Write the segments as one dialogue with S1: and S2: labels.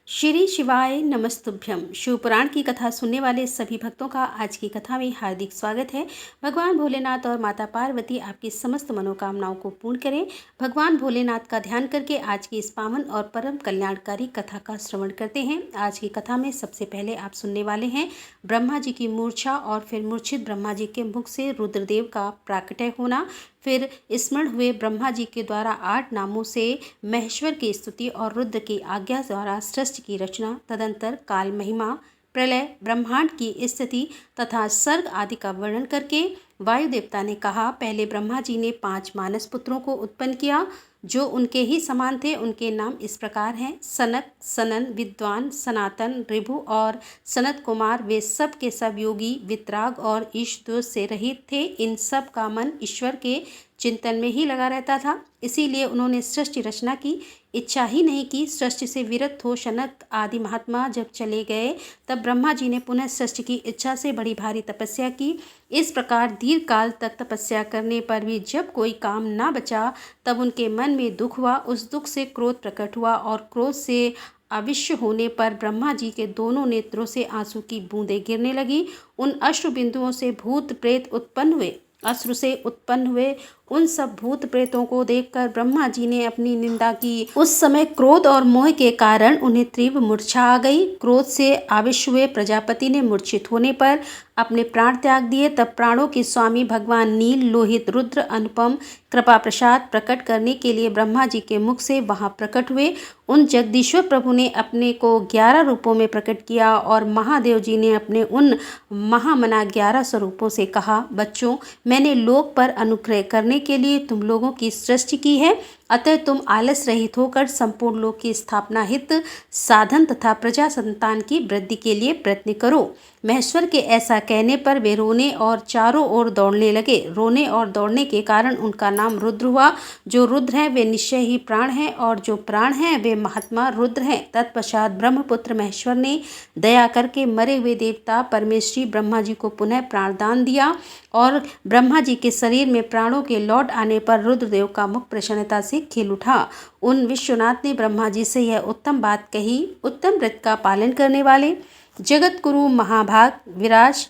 S1: श्री शिवाय नमस्तुभ्यम। शिवपुराण की कथा सुनने वाले सभी भक्तों का आज की कथा में हार्दिक स्वागत है। भगवान भोलेनाथ और माता पार्वती आपकी समस्त मनोकामनाओं को पूर्ण करें। भगवान भोलेनाथ का ध्यान करके आज की इस पावन और परम कल्याणकारी कथा का श्रवण करते हैं। आज की कथा में सबसे पहले आप सुनने वाले हैं ब्रह्मा जी की मूर्छा और फिर मूर्छित ब्रह्मा जी के मुख से रुद्रदेव का प्राकट्य होना, फिर स्मरण हुए ब्रह्मा जी के द्वारा 8 नामों से महेश्वर की स्तुति और रुद्र की आज्ञा द्वारा सृष्टि की रचना, तदंतर काल महिमा, प्रलय, ब्रह्मांड की स्थिति तथा सर्ग आदि का वर्णन करके वायु देवता ने कहा, पहले ब्रह्मा जी ने 5 मानस पुत्रों को उत्पन्न किया जो उनके ही समान थे। उनके नाम इस प्रकार हैं: सनक, सनन, विद्वान, सनातन, ऋभु और सनत कुमार। वे सब के सब योगी, वितराग और ईश दोष से रहित थे। इन सब का मन ईश्वर के चिंतन में ही लगा रहता था, इसीलिए उन्होंने सृष्टि रचना की इच्छा ही नहीं की। सृष्टि से विरत हो सनक आदि महात्मा जब चले गए, तब ब्रह्मा जी ने पुनः सृष्टि की इच्छा से बड़ी भारी तपस्या की। इस प्रकार दीर्घ काल तक तपस्या करने पर भी जब कोई काम ना बचा, तब उनके मन में दुख हुआ। उस दुख से क्रोध प्रकट हुआ और क्रोध से अविश्य होने पर ब्रह्मा जी के दोनों नेत्रों से आंसू की बूंदें गिरने लगी। उन अश्रु बिंदुओं से भूत प्रेत उत्पन्न हुए। अश्रु से उत्पन्न हुए उन सब भूत प्रेतों को देखकर ब्रह्मा जी ने अपनी निंदा की। उस समय क्रोध और मोह के कारण उन्हें तीव्र मूर्छा आ गई। क्रोध से आविश हुए प्रजापति ने मूर्छित होने पर अपने प्राण त्याग दिए। तब प्राणों के स्वामी भगवान नील लोहित रुद्र अनुपम कृपा प्रसाद प्रकट करने के लिए ब्रह्मा जी के मुख से वहां प्रकट हुए। उन जगदीश्वर प्रभु ने अपने को 11 रूपों में प्रकट किया और महादेव जी ने अपने उन महामना 11 स्वरूपों से कहा, बच्चों, मैंने लोक पर अनुग्रह करने के लिए तुम लोगों की सृष्टि की है, अतः तुम आलस रहित होकर संपूर्ण लोक की स्थापना हित साधन तथा प्रजा संतान की वृद्धि के लिए प्रयत्न करो। महेश्वर के ऐसा कहने पर वे रोने और चारों ओर दौड़ने लगे। रोने और दौड़ने के कारण उनका नाम रुद्र हुआ। जो रुद्र हैं वे निश्चय ही प्राण हैं और जो प्राण हैं वे महात्मा रुद्र हैं। तत्पश्चात ब्रह्मपुत्र महेश्वर ने दया करके मरे हुए देवता परमेश्वरी ब्रह्मा जी को पुनः प्राणदान दिया और ब्रह्मा जी के शरीर में प्राणों के लौट आने पर रुद्रदेव का मुख प्रसन्नता से खिल उठा। उन विश्वनाथ ने ब्रह्मा जी से यह उत्तम बात कही, उत्तम व्रत का पालन करने वाले जगत गुरु महाभाग, विराज,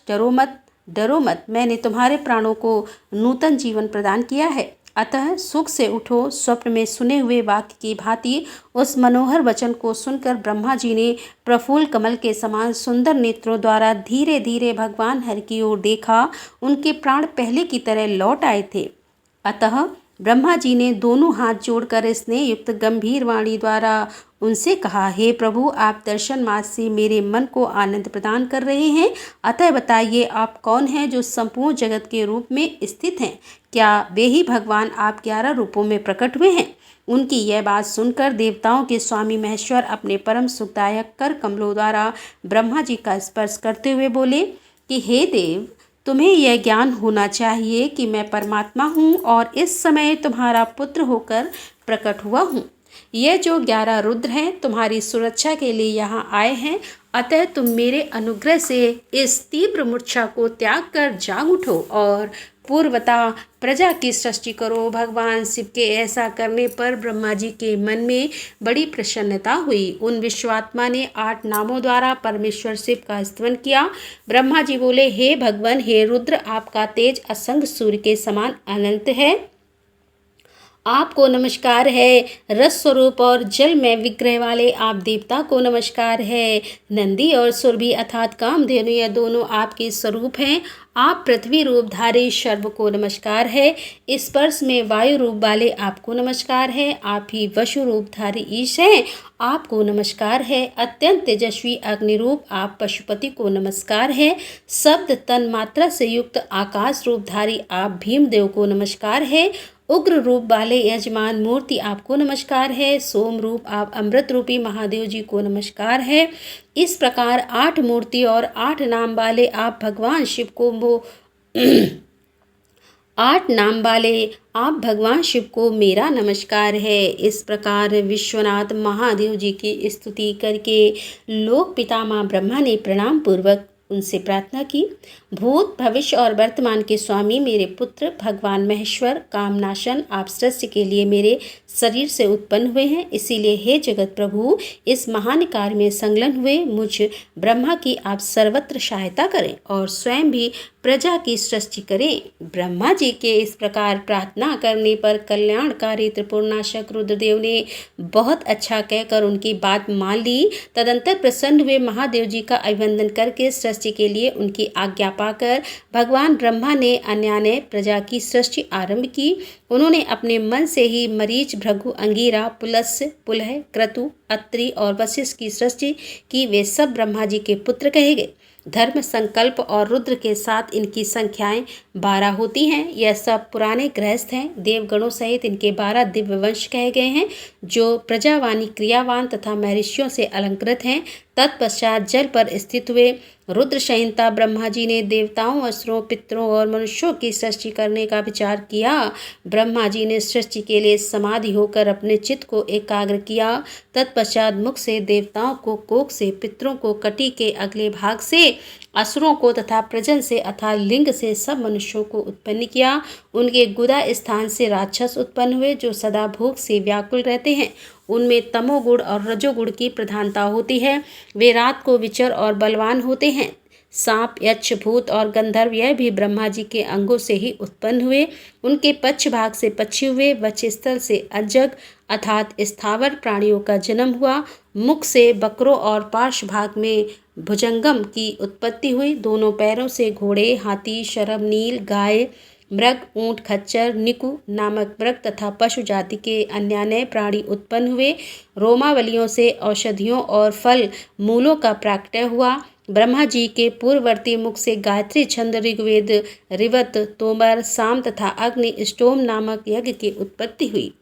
S1: डरो मत, मैंने तुम्हारे प्राणों को नूतन जीवन प्रदान किया है, अतः सुख से उठो। स्वप्न में सुने हुए वाक्य की भांति उस मनोहर वचन को सुनकर ब्रह्मा जी ने प्रफुल्ल कमल के समान सुंदर नेत्रों द्वारा धीरे धीरे भगवान हरि की ओर देखा। उनके प्राण पहले की तरह लौट आए थे। अतः ब्रह्मा जी ने दोनों हाथ जोड़कर स्नेह युक्त गंभीर वाणी द्वारा उनसे कहा, हे प्रभु, आप दर्शन मात्र से मेरे मन को आनंद प्रदान कर रहे हैं, अतः बताइए आप कौन हैं जो संपूर्ण जगत के रूप में स्थित हैं? क्या वे ही भगवान आप 11 रूपों में प्रकट हुए हैं? उनकी यह बात सुनकर देवताओं के स्वामी महेश्वर अपने परम सुखदायक कर कमलों द्वारा ब्रह्मा जी का स्पर्श करते हुए बोले कि हे देव, तुम्हें यह ज्ञान होना चाहिए कि मैं परमात्मा हूँ और इस समय तुम्हारा पुत्र होकर प्रकट हुआ हूँ। ये जो 11 रुद्र हैं तुम्हारी सुरक्षा के लिए यहाँ आए हैं, अतः तुम मेरे अनुग्रह से इस तीव्र मूर्छा को त्याग कर जाग उठो और पूर्वता प्रजा की सृष्टि करो। भगवान शिव के ऐसा करने पर ब्रह्मा जी के मन में बड़ी प्रसन्नता हुई। उन विश्वात्मा ने 8 नामों द्वारा परमेश्वर शिव का स्तवन किया। ब्रह्मा जी बोले, हे भगवान, हे रुद्र, आपका तेज असंग सूर्य के समान अनंत है, आपको नमस्कार है। रस स्वरूप और जल में विग्रह वाले आप देवता को नमस्कार है। नंदी और सुरभि अर्थात कामधेनु यह दोनों आपके स्वरूप हैं। आप पृथ्वी रूप धारी सर्व को नमस्कार है। स्पर्श में वायु रूप वाले आपको नमस्कार है। आप ही वशु रूप धारी ईश हैं, आपको नमस्कार है। अत्यंत तेजस्वी अग्नि रूप आप पशुपति को नमस्कार है। शब्द तन मात्रा से युक्त आकाश रूप धारी आप भीमदेव को नमस्कार है। उग्र रूप वाले यजमान मूर्ति आपको नमस्कार है। सोम रूप आप अमृत रूपी महादेव जी को नमस्कार है। इस प्रकार 8 मूर्ति और 8 नाम वाले आप भगवान शिव को 8 नाम वाले आप भगवान शिव को मेरा नमस्कार है। इस प्रकार विश्वनाथ महादेव जी की स्तुति करके लोक पितामह ब्रह्मा ने प्रणाम पूर्वक उनसे प्रार्थना की, भूत भविष्य और वर्तमान के स्वामी मेरे पुत्र भगवान महेश्वर कामनाशन आप सृष्टि के लिए मेरे शरीर से उत्पन्न हुए हैं, इसीलिए हे जगत प्रभु इस महान कार्य में संलग्न हुए मुझ ब्रह्मा की आप सर्वत्र सहायता करें और स्वयं भी प्रजा की सृष्टि करें। ब्रह्मा जी के इस प्रकार प्रार्थना करने पर कल्याणकारी त्रिपुरनाशक रुद्रदेव ने बहुत अच्छा कहकर उनकी बात मान ली। तदंतर प्रसन्न हुए महादेव जी का अभिवंदन करके सृष्टि के लिए उनकी आज्ञा पाकर भगवान ब्रह्मा ने अन्यान्य प्रजा की सृष्टि आरंभ की। उन्होंने अपने मन से ही मरीच, भृगु, अंगिरा, पुलस्त्य, पुलह, क्रतु, अत्रि और वशिष्ठ की सृष्टि की। वे सब ब्रह्मा जी के पुत्र कहे गए। धर्म, संकल्प और रुद्र के साथ इनकी संख्याएं 12 होती हैं। यह सब पुराने गृहस्थ हैं। देवगणों सहित इनके 12 दिव्य वंश कहे गए हैं जो प्रजावानी, क्रियावान तथा महर्षियों से अलंकृत हैं। तत्पश्चात जल पर स्थित हुए रुद्र संहिता ब्रह्मा जी ने देवताओं, असुरों, पितरों और मनुष्यों की सृष्टि करने का विचार किया। ब्रह्मा जी ने सृष्टि के लिए समाधि होकर अपने चित्त को एकाग्र किया। तत्पश्चात मुख से देवताओं को, कोख से पितरों को, कटी के अगले भाग से असुरों को तथा प्रजन से अर्थात लिंग से सब मनुष्यों को उत्पन्न किया। उनके गुदा स्थान से राक्षस उत्पन्न हुए जो सदा भोग से व्याकुल रहते हैं। उनमें तमोगुण और रजोगुण की प्रधानता होती है। वे रात को विचर और बलवान होते हैं। सांप, यक्ष, भूत और गंधर्व यह भी ब्रह्मा जी के अंगों से ही उत्पन्न हुए। उनके पक्ष भाग से पक्षी हुए। वक्षस्थल से अजग अर्थात स्थावर प्राणियों का जन्म हुआ। मुख से बकरों और पार्श्व भाग में भुजंगम की उत्पत्ति हुई। दोनों पैरों से घोड़े, हाथी, शरभ, नील, गाय, मृग, ऊंट, खच्चर, निकु नामक मृग तथा पशु जाति के अन्यान्य प्राणी उत्पन्न हुए। रोमावलियों से औषधियों और फल मूलों का प्राकट्य हुआ। ब्रह्मा जी के पूर्ववर्ती मुख से गायत्री छंद, ऋग्वेद, रिवत, तोमर, साम तथा अग्नि स्टोम नामक यज्ञ की उत्पत्ति हुई।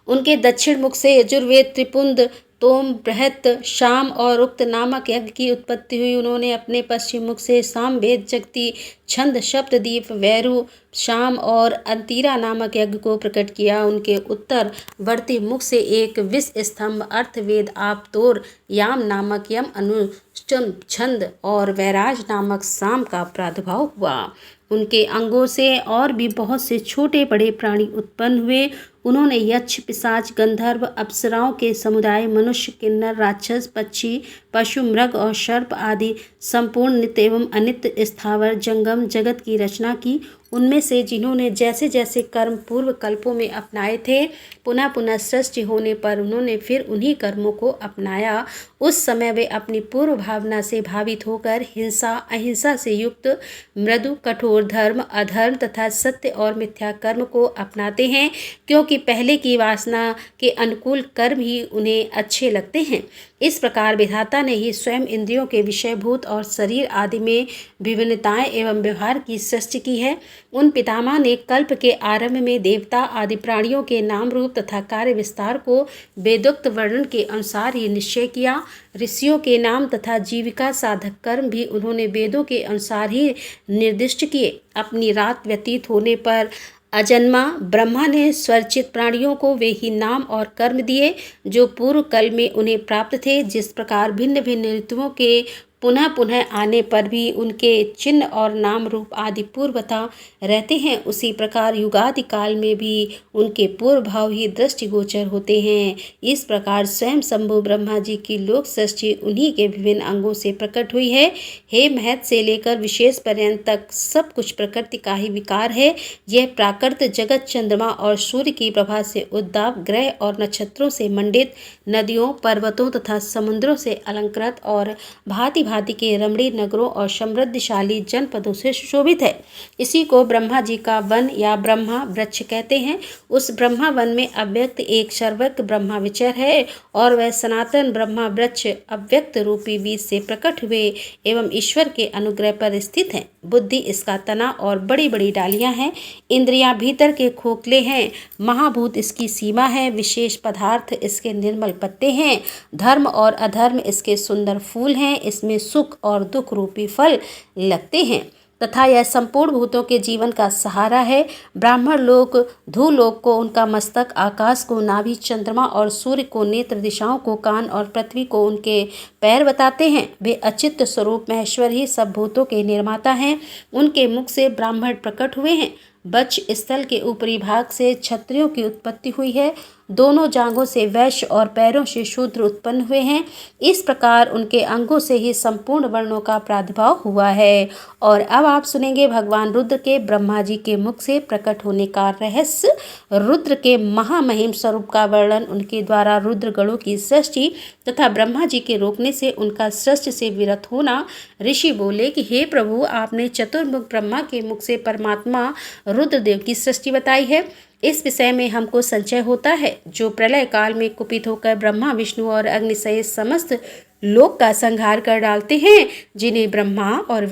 S1: उनके दक्षिण मुख से यजुर्वेद, त्रिपुंद, तोम, बृहत, शाम और उक्त नामक यज्ञ की उत्पत्ति हुई। उन्होंने अपने पश्चिम मुख से सामवेद, जगती, छंद, सप्तदीप, वैरु, शाम और अंतिरा नामक यज्ञ को प्रकट किया। उनके उत्तरवर्ती मुख से एक विष स्तंभ, अर्थवेद, आपतोर, याम नामक यम, अनुष्टम, छंद और वैराज नामक साम का प्रादुर्भाव हुआ। उनके अंगों से और भी बहुत से छोटे बड़े प्राणी उत्पन्न हुए। उन्होंने यक्ष, पिशाच, गंधर्व, अप्सराओं के समुदाय, मनुष्य, किन्नर, राक्षस, पक्षी, पशु, मृग और सर्प आदि संपूर्ण नित्य एवं अनित्य स्थावर जंगम जगत की रचना की। उनमें से जिन्होंने जैसे जैसे कर्म पूर्व कल्पों में अपनाए थे, पुनः पुनः सृष्टि होने पर उन्होंने फिर उन्हीं कर्मों को अपनाया। उस समय वे अपनी पूर्व भावना से भावित होकर हिंसा, अहिंसा से युक्त मृदु, कठोर, धर्म, अधर्म तथा सत्य और मिथ्या कर्म को अपनाते हैं, क्योंकि पहले की वासना के अनुकूल कर्म ही उन्हें अच्छे लगते हैं। इस प्रकार विधाता ने ही स्वयं इंद्रियों के विषयभूत और शरीर आदि में विभिन्नताएं एवं व्यवहार की सृष्टि की है। उन पितामह ने कल्प के आरंभ में देवता आदि प्राणियों के नाम रूप तथा कार्य विस्तार को वेदोक्त वर्णन के अनुसार ही निश्चय किया। ऋषियों के नाम तथा जीविका साधक कर्म भी उन्होंने वेदों के अनुसार ही निर्दिष्ट किए। अपनी रात व्यतीत होने पर अजन्मा ब्रह्मा ने स्वरचित प्राणियों को वे ही नाम और कर्म दिए जो पूर्व कल में उन्हें प्राप्त थे। जिस प्रकार भिन्न भिन्न ऋतुओं के पुनः पुनः आने पर भी उनके चिन्ह और नाम रूप आदि पूर्वतः रहते हैं, उसी प्रकार युगादि काल में भी उनके पूर्व भाव ही दृष्टिगोचर होते हैं। इस प्रकार स्वयं शंभु ब्रह्मा जी की लोक सृष्टि उन्हीं के विभिन्न अंगों से प्रकट हुई है। हे महत से लेकर विशेष पर्यंत तक सब कुछ प्रकृति का ही विकार है। यह प्राकृत जगत चंद्रमा और सूर्य की प्रभा से उद्दाव, ग्रह और नक्षत्रों से मंडित, नदियों, पर्वतों तथा समुद्रों से अलंकृत और भांति भांति के रमणीय नगरों और समृद्धशाली जनपदों से सुशोभित है। इसी को ब्रह्मा जी का वन या ब्रह्मा वृक्ष कहते हैं। उस ब्रह्मा वन में अव्यक्त एक सर्वज्ञ ब्रह्मा विचर है और वह सनातन ब्रह्मा वृक्ष अव्यक्त रूपी बीज से प्रकट हुए एवं ईश्वर के अनुग्रह पर स्थित है। बुद्धि इसका तना और बड़ी बड़ी डालियां हैं। इंद्रियां भीतर के खोखले हैं। महाभूत इसकी सीमा है। विशेष पदार्थ इसके निर्मल पत्ते हैं। धर्म और अधर्म इसके सुंदर फूल हैं। इसमें सुख और दुख रूपी फल लगते हैं। तथा यह संपूर्ण भूतों के जीवन का सहारा है। ब्राह्मण लोक धूलोक को उनका मस्तक, आकाश को नाभि, चंद्रमा और सूर्य को नेत्र, दिशाओं को कान और पृथ्वी को उनके पैर बताते हैं। वे अचित्त स्वरूप महेश्वर ही सब भूतों के निर्माता हैं। उनके मुख से ब्राह्मण प्रकट हुए हैं। बच स्थल के ऊपरी भाग से क्षत्रियों की उत्पत्ति हुई है। दोनों जांघों से वैश्य और पैरों से शूद्र उत्पन्न हुए हैं। इस प्रकार उनके अंगों से ही संपूर्ण वर्णों का प्रादुर्भाव हुआ है। और अब आप सुनेंगे भगवान रुद्र के ब्रह्मा जी के मुख से प्रकट होने का रहस्य, रुद्र के महामहिम स्वरूप का वर्णन, उनके द्वारा रुद्र गणों की सृष्टि तथा ब्रह्मा जी के रोकने से उनका सृष्टि से विरत होना। ऋषि बोले कि हे प्रभु, आपने चतुर्मुख ब्रह्मा के मुख से परमात्मा रुद्रदेव की सृष्टि बताई है। इस विषय में हमको संशय होता है। जो प्रलय काल में कुपित होकर ब्रह्मा, विष्णु और अग्नि सहित समस्त लोक का संहार कर डालते हैं, जिन्हें ब्रह्मा और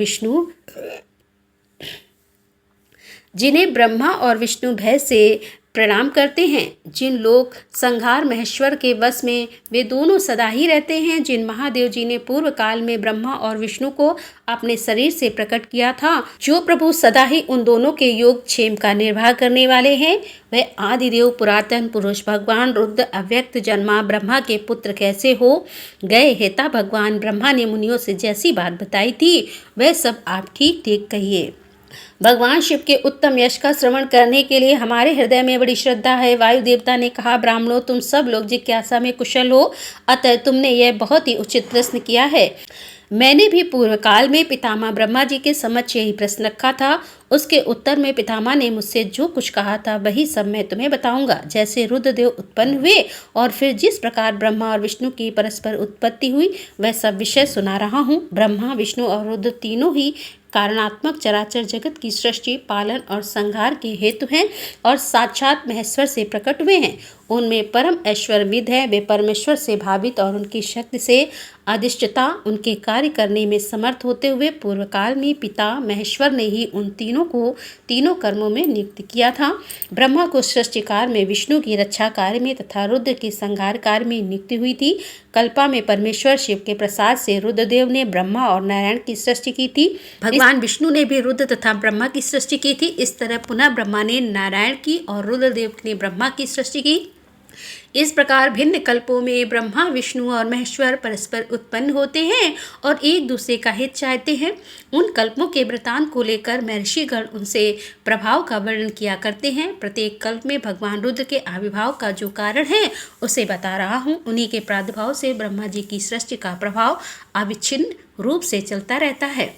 S1: विष्णु भय से प्रणाम करते हैं। जिन लोग संहार महेश्वर के वश में, वे दोनों सदा ही रहते हैं। जिन महादेव जी ने पूर्व काल में ब्रह्मा और विष्णु को अपने शरीर से प्रकट किया था, जो प्रभु सदा ही उन दोनों के योग क्षेम का निर्वाह करने वाले हैं, वह आदिदेव पुरातन पुरुष भगवान रुद्र अव्यक्त जन्मा ब्रह्मा के पुत्र कैसे हो गए। हेता भगवान ब्रह्मा ने मुनियों से जैसी बात बताई थी, वह सब आप ठीक ठीक कहिए। भगवान शिव के उत्तम यश का श्रवण करने के लिए हमारे हृदय में बड़ी श्रद्धा है। वायु देवता ने कहा, ब्राह्मणों, तुम सब लोग जिज्ञासा में कुशल हो, अतः तुमने यह बहुत ही उचित प्रश्न किया है। मैंने भी पूर्व काल में पितामह ब्रह्मा जी के समक्ष यही प्रश्न रखा था। उसके उत्तर में पितामह ने मुझसे जो कुछ कहा था, वही सब मैं तुम्हें बताऊंगा। जैसे रुद्रदेव उत्पन्न हुए और फिर जिस प्रकार ब्रह्मा और विष्णु की परस्पर उत्पत्ति हुई, वह सब विषय सुना रहा हूँ। ब्रह्मा, विष्णु और रुद्र तीनों ही कारणात्मक चराचर जगत की सृष्टि, पालन और संहार के हेतु हैं और साक्षात महेश्वर से प्रकट हुए हैं। उनमें परम ऐश्वर्यविद है। वे परमेश्वर से भावित और उनकी शक्ति से अधिष्ठता, उनके कार्य करने में समर्थ होते हुए पूर्व काल में पिता महेश्वर ने ही उन तीनों को तीनों कर्मों में नियुक्त किया था। ब्रह्मा को सृष्टि कार्य में, विष्णु की रक्षा कार्य में तथा रुद्र के संहार कार्य में नियुक्ति हुई थी। कल्पा में परमेश्वर शिव के प्रसाद से रुद्रदेव ने ब्रह्मा और नारायण की सृष्टि की थी। भगवान विष्णु ने भी रुद्र तथा ब्रह्मा की सृष्टि की थी। इस तरह पुनः ब्रह्मा ने नारायण की और रुद्रदेव ने ब्रह्मा की सृष्टि की। इस प्रकार भिन्न कल्पों में ब्रह्मा, विष्णु और महेश्वर परस्पर उत्पन्न होते हैं और एक दूसरे का हित चाहते हैं। उन कल्पों के वृतांत को लेकर महर्षिगण उनसे प्रभाव का वर्णन किया करते हैं। प्रत्येक कल्प में भगवान रुद्र के आविर्भाव का जो कारण है, उसे बता रहा हूँ। उन्हीं के प्रादुर्भाव से ब्रह्मा जी की सृष्टि का प्रभाव अविच्छिन्न रूप से चलता रहता है।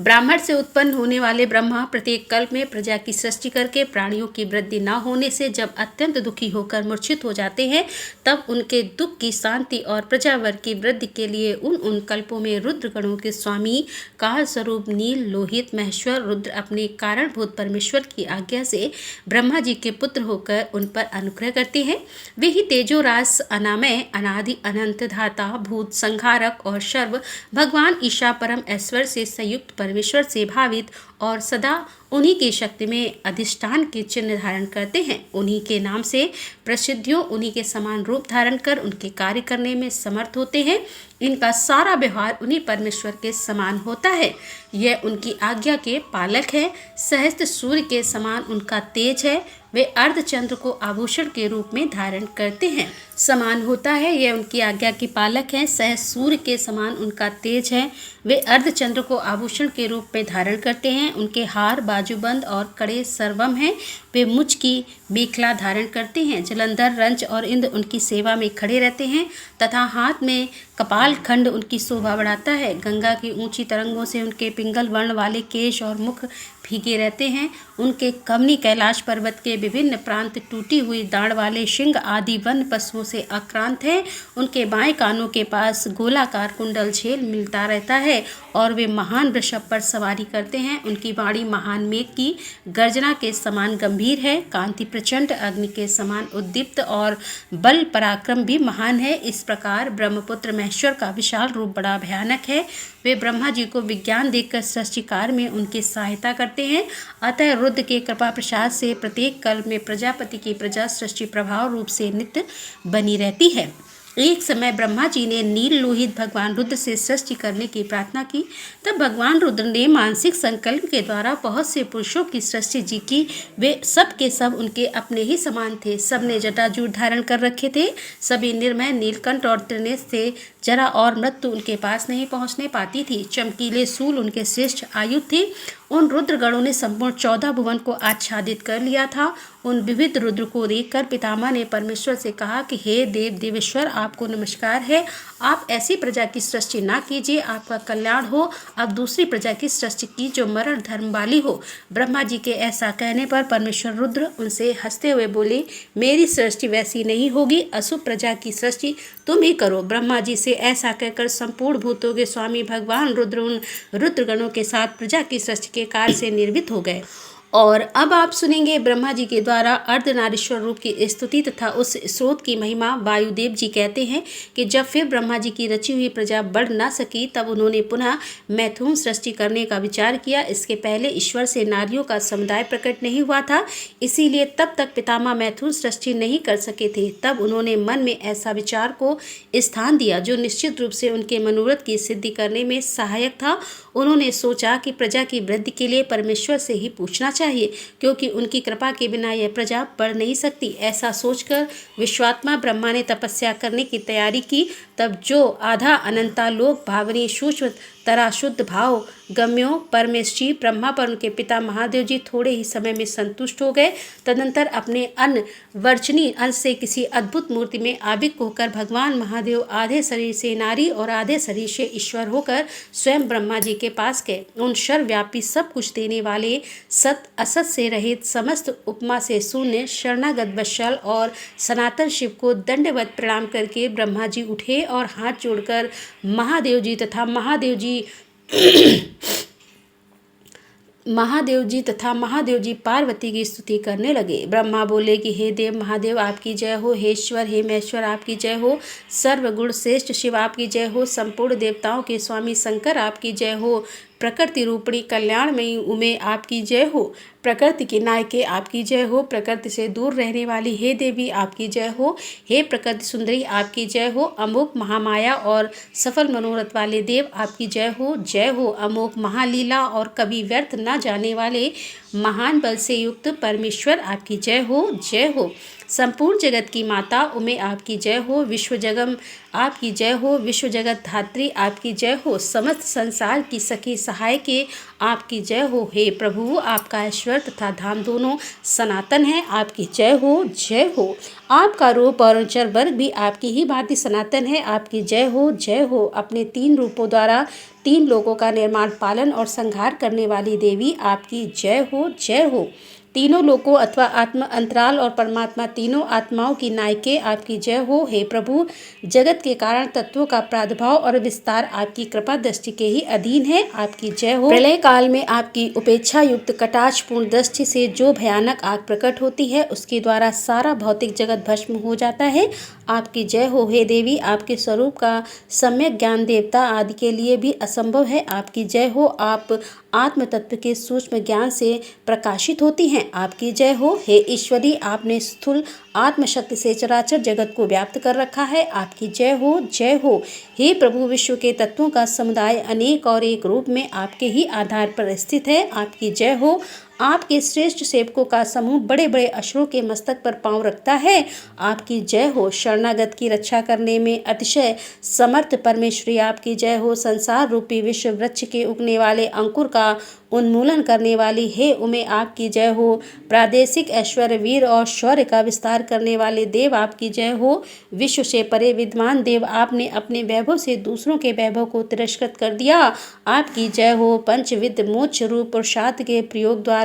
S1: ब्राह्मण से उत्पन्न होने वाले ब्रह्मा प्रत्येक कल्प में प्रजा की सृष्टि करके प्राणियों की वृद्धि न होने से जब अत्यंत दुखी होकर मूर्छित हो जाते हैं, तब उनके दुख की शांति और प्रजावर्ग की वृद्धि के लिए उन कल्पों में रुद्र गणों के स्वामी काल स्वरूप नील लोहित महेश्वर रुद्र अपने कारणभूत परमेश्वर की आज्ञा से ब्रह्मा जी के पुत्र होकर उन पर अनुग्रह करते हैं। वे ही तेजोरास, अनामय, अनादि, अनंत, धाता, भूत, संहारक और सर्व भगवान ईशा परम ऐश्वर्य से संयुक्त परमेश्वर से भावित और सदा उन्हीं की शक्ति में अधिष्ठान के चिन्ह धारण करते हैं। उन्हीं के नाम से प्रसिद्धियों, उन्हीं के समान रूप धारण कर उनके कार्य करने में समर्थ होते हैं। इनका सारा व्यवहार उन्हीं परमेश्वर के समान होता है। यह उनकी आज्ञा के पालक है। सहस्त्र सूर्य के समान उनका तेज है। वे अर्धचंद्र को आभूषण के रूप में धारण करते हैं। समान होता है, यह उनकी आज्ञा के पालक हैं। सहस्त्र सूर्य के समान उनका तेज है। वे अर्धचंद्र को आभूषण के रूप में धारण करते हैं। उनके हार, बाजूबंद और कड़े सर्वम हैं। वे मुझ की मेखला धारण करते हैं। जलंधर, रंच और इंद्र उनकी सेवा में खड़े रहते हैं तथा हाथ में कपाल खंड उनकी शोभा बढ़ाता है। गंगा की ऊंची तरंगों से उनके पिंगल वर्ण वाले केश और मुख भीगे रहते हैं। उनके कमनी कैलाश पर्वत के विभिन्न प्रांत टूटी हुई दाढ़ वाले सिंह आदि वन पशुओं से आक्रांत हैं। उनके बाएं कानों के पास गोलाकार कुंडल झेल मिलता रहता है और वे महान वृषभ पर सवारी करते हैं। उनकी वाणी महान मेघ की गर्जना के समान गंभीर है। कांति प्रचंड अग्नि के समान उद्दीप्त और बल पराक्रम भी महान है। इस प्रकार ब्रह्मपुत्र महेश्वर का विशाल रूप बड़ा भयानक है। वे ब्रह्मा जी को विज्ञान देकर सृष्टि कार्य में उनकी सहायता करते हैं। अतः रुद्र के कृपा प्रसाद से प्रत्येक कल्प में प्रजापति की प्रजा सृष्टि प्रभाव रूप से नित्य बनी रहती है। एक समय ब्रह्मा जी ने नील लोहित भगवान रुद्र से सृष्टि करने की प्रार्थना की। तब भगवान रुद्र ने मानसिक संकल्प के द्वारा बहुत से पुरुषों की सृष्टि जी की। वे सब के सब उनके अपने ही समान थे। सब ने जटाजूट धारण कर रखे थे। सभी निर्मय, नीलकंठ और त्रिनेत्र थे। जरा और मृत्यु उनके पास नहीं पहुंचने पाती थी। चमकीले सूल उनके श्रेष्ठ आयु थे। उन रुद्रगणों ने संपूर्ण 14 भुवन को आच्छादित कर लिया था। उन विविध रुद्र को देखकर पितामह ने परमेश्वर से कहा कि हे देव देवेश्वर, आपको नमस्कार है। आप ऐसी प्रजा की सृष्टि ना कीजिए, आपका कल्याण हो। अब दूसरी प्रजा की सृष्टि की जो मरण धर्म वाली हो। ब्रह्मा जी के ऐसा कहने पर परमेश्वर रुद्र उनसे हंसते हुए बोले, मेरी सृष्टि वैसी नहीं होगी। अशुभ प्रजा की सृष्टि तुम ही करो। ब्रह्मा जी से ऐसा कहकर संपूर्ण भूतों के स्वामी भगवान रुद्र उन रुद्रगणों के साथ प्रजा की सृष्टि के कार्य से निर्मित हो गए। और अब आप सुनेंगे ब्रह्मा जी के द्वारा अर्धनारीश्वर रूप की स्तुति तथा उस स्रोत की महिमा। वायुदेव जी कहते हैं कि जब फिर ब्रह्मा जी की रची हुई प्रजा बढ़ ना सकी, तब उन्होंने पुनः मैथुन सृष्टि करने का विचार किया। इसके पहले ईश्वर से नारियों का समुदाय प्रकट नहीं हुआ था, इसीलिए तब तक पितामह मैथुन सृष्टि नहीं कर सके थे। तब उन्होंने मन में ऐसा विचार को स्थान दिया जो निश्चित रूप से उनके मनोरथ की सिद्धि करने में सहायक था। उन्होंने सोचा कि प्रजा की वृद्धि के लिए परमेश्वर से ही पूछना चाहिए, क्योंकि उनकी कृपा के बिना यह प्रजा बढ़ नहीं सकती। ऐसा सोचकर विश्वात्मा ब्रह्मा ने तपस्या करने की तैयारी की। तब जो आधा अनंता लोक भावनी सूक्ष्म तरा शुद्ध भाव गम्यों परमेश्वरी ब्रह्मा पर उनके पिता महादेव जी थोड़े ही समय में संतुष्ट हो गए। तदनंतर अपने वर्चनीय अंश से किसी अद्भुत मूर्ति में आविष्ट होकर भगवान महादेव आधे शरीर से नारी और आधे शरीर से ईश्वर होकर स्वयं ब्रह्मा जी के पास गए। उन सर्वव्यापी सब कुछ देने वाले सत असत से रहित समस्त उपमा से शून्य शरणागत वत्सल और सनातन शिव को दंडवत प्रणाम करके ब्रह्मा जी उठे और हाथ जोड़कर महादेव जी तथा महादेव जी पार्वती की स्तुति करने लगे। ब्रह्मा बोले कि हे देव महादेव आपकी जय हो। हे ईश्वर हे महेश्वर आपकी जय हो। सर्वगुण श्रेष्ठ शिव आपकी जय हो। संपूर्ण देवताओं के स्वामी शंकर आपकी जय हो। प्रकृति रूपणी कल्याणमयी उमे आपकी जय हो। प्रकृति के नायके आपकी जय हो। प्रकृति से दूर रहने वाली हे देवी आपकी जय हो। हे प्रकृति सुंदरी आपकी जय हो। अमोघ महामाया और सफल मनोरथ वाले देव आपकी जय हो। जय हो। अमोघ महालीला और कभी व्यर्थ न जाने वाले महान बल से युक्त परमेश्वर आपकी जय हो। जय हो। संपूर्ण जगत की माता उमे आपकी जय हो। विश्व जगम आपकी जय हो। विश्व जगत धात्री आपकी जय हो। समस्त संसार की सखी सहाय के आपकी जय हो। हे प्रभु आपका ऐश्वर्य तथा धाम दोनों सनातन है, आपकी जय हो। जय हो। आपका रूप और अनुचर वर्ग भी आपकी ही भांति सनातन है, आपकी जय हो। जय हो। अपने 3 रूपों द्वारा 3 लोगों का निर्माण पालन और संहार करने वाली देवी आपकी जय हो। जय हो। तीनों लोकों अथवा आत्म अंतराल और परमात्मा तीनों आत्माओं की नायके आपकी जय हो। हे प्रभु जगत के कारण तत्वों का प्रादुर्भाव और विस्तार आपकी कृपा दृष्टि के ही अधीन है, आपकी जय हो। प्रलय काल में आपकी उपेक्षा युक्त कटाक्षपूर्ण दृष्टि से जो भयानक आग प्रकट होती है, उसके द्वारा सारा भौतिक जगत भस्म हो जाता है, आपकी जय हो। हे देवी आपके स्वरूप का सम्यक ज्ञान देवता आदि के लिए भी असंभव है, आपकी जय हो। आप आत्म तत्व के सूक्ष्म ज्ञान से प्रकाशित होती हैं, आपकी जय हो। हे ईश्वरी आपने स्थूल आत्मशक्ति से चराचर जगत को व्याप्त कर रखा है, आपकी जय हो। जय हो। हे प्रभु विश्व के तत्वों का समुदाय अनेक और एक रूप में आपके ही आधार पर स्थित है, आपकी जय हो। आपके श्रेष्ठ सेवकों का समूह बड़े बड़े असुरों के मस्तक पर पांव रखता है, आपकी जय हो। शरणागत की रक्षा करने में अतिशय समर्थ परमेश्वरी आपकी जय हो। संसार रूपी विश्व वृक्ष के उगने वाले अंकुर का उन्मूलन करने वाली हे उमे आपकी जय हो। प्रादेशिक ऐश्वर्य वीर और शौर्य का विस्तार करने वाले देव आपकी जय हो। विश्व से परे विद्वान देव आपने अपने वैभव से दूसरों के वैभव को तिरस्कृत कर दिया, आपकी जय हो। पंचविध मोक्ष रूप पुरुषार्थ के प्रयोग द्वारा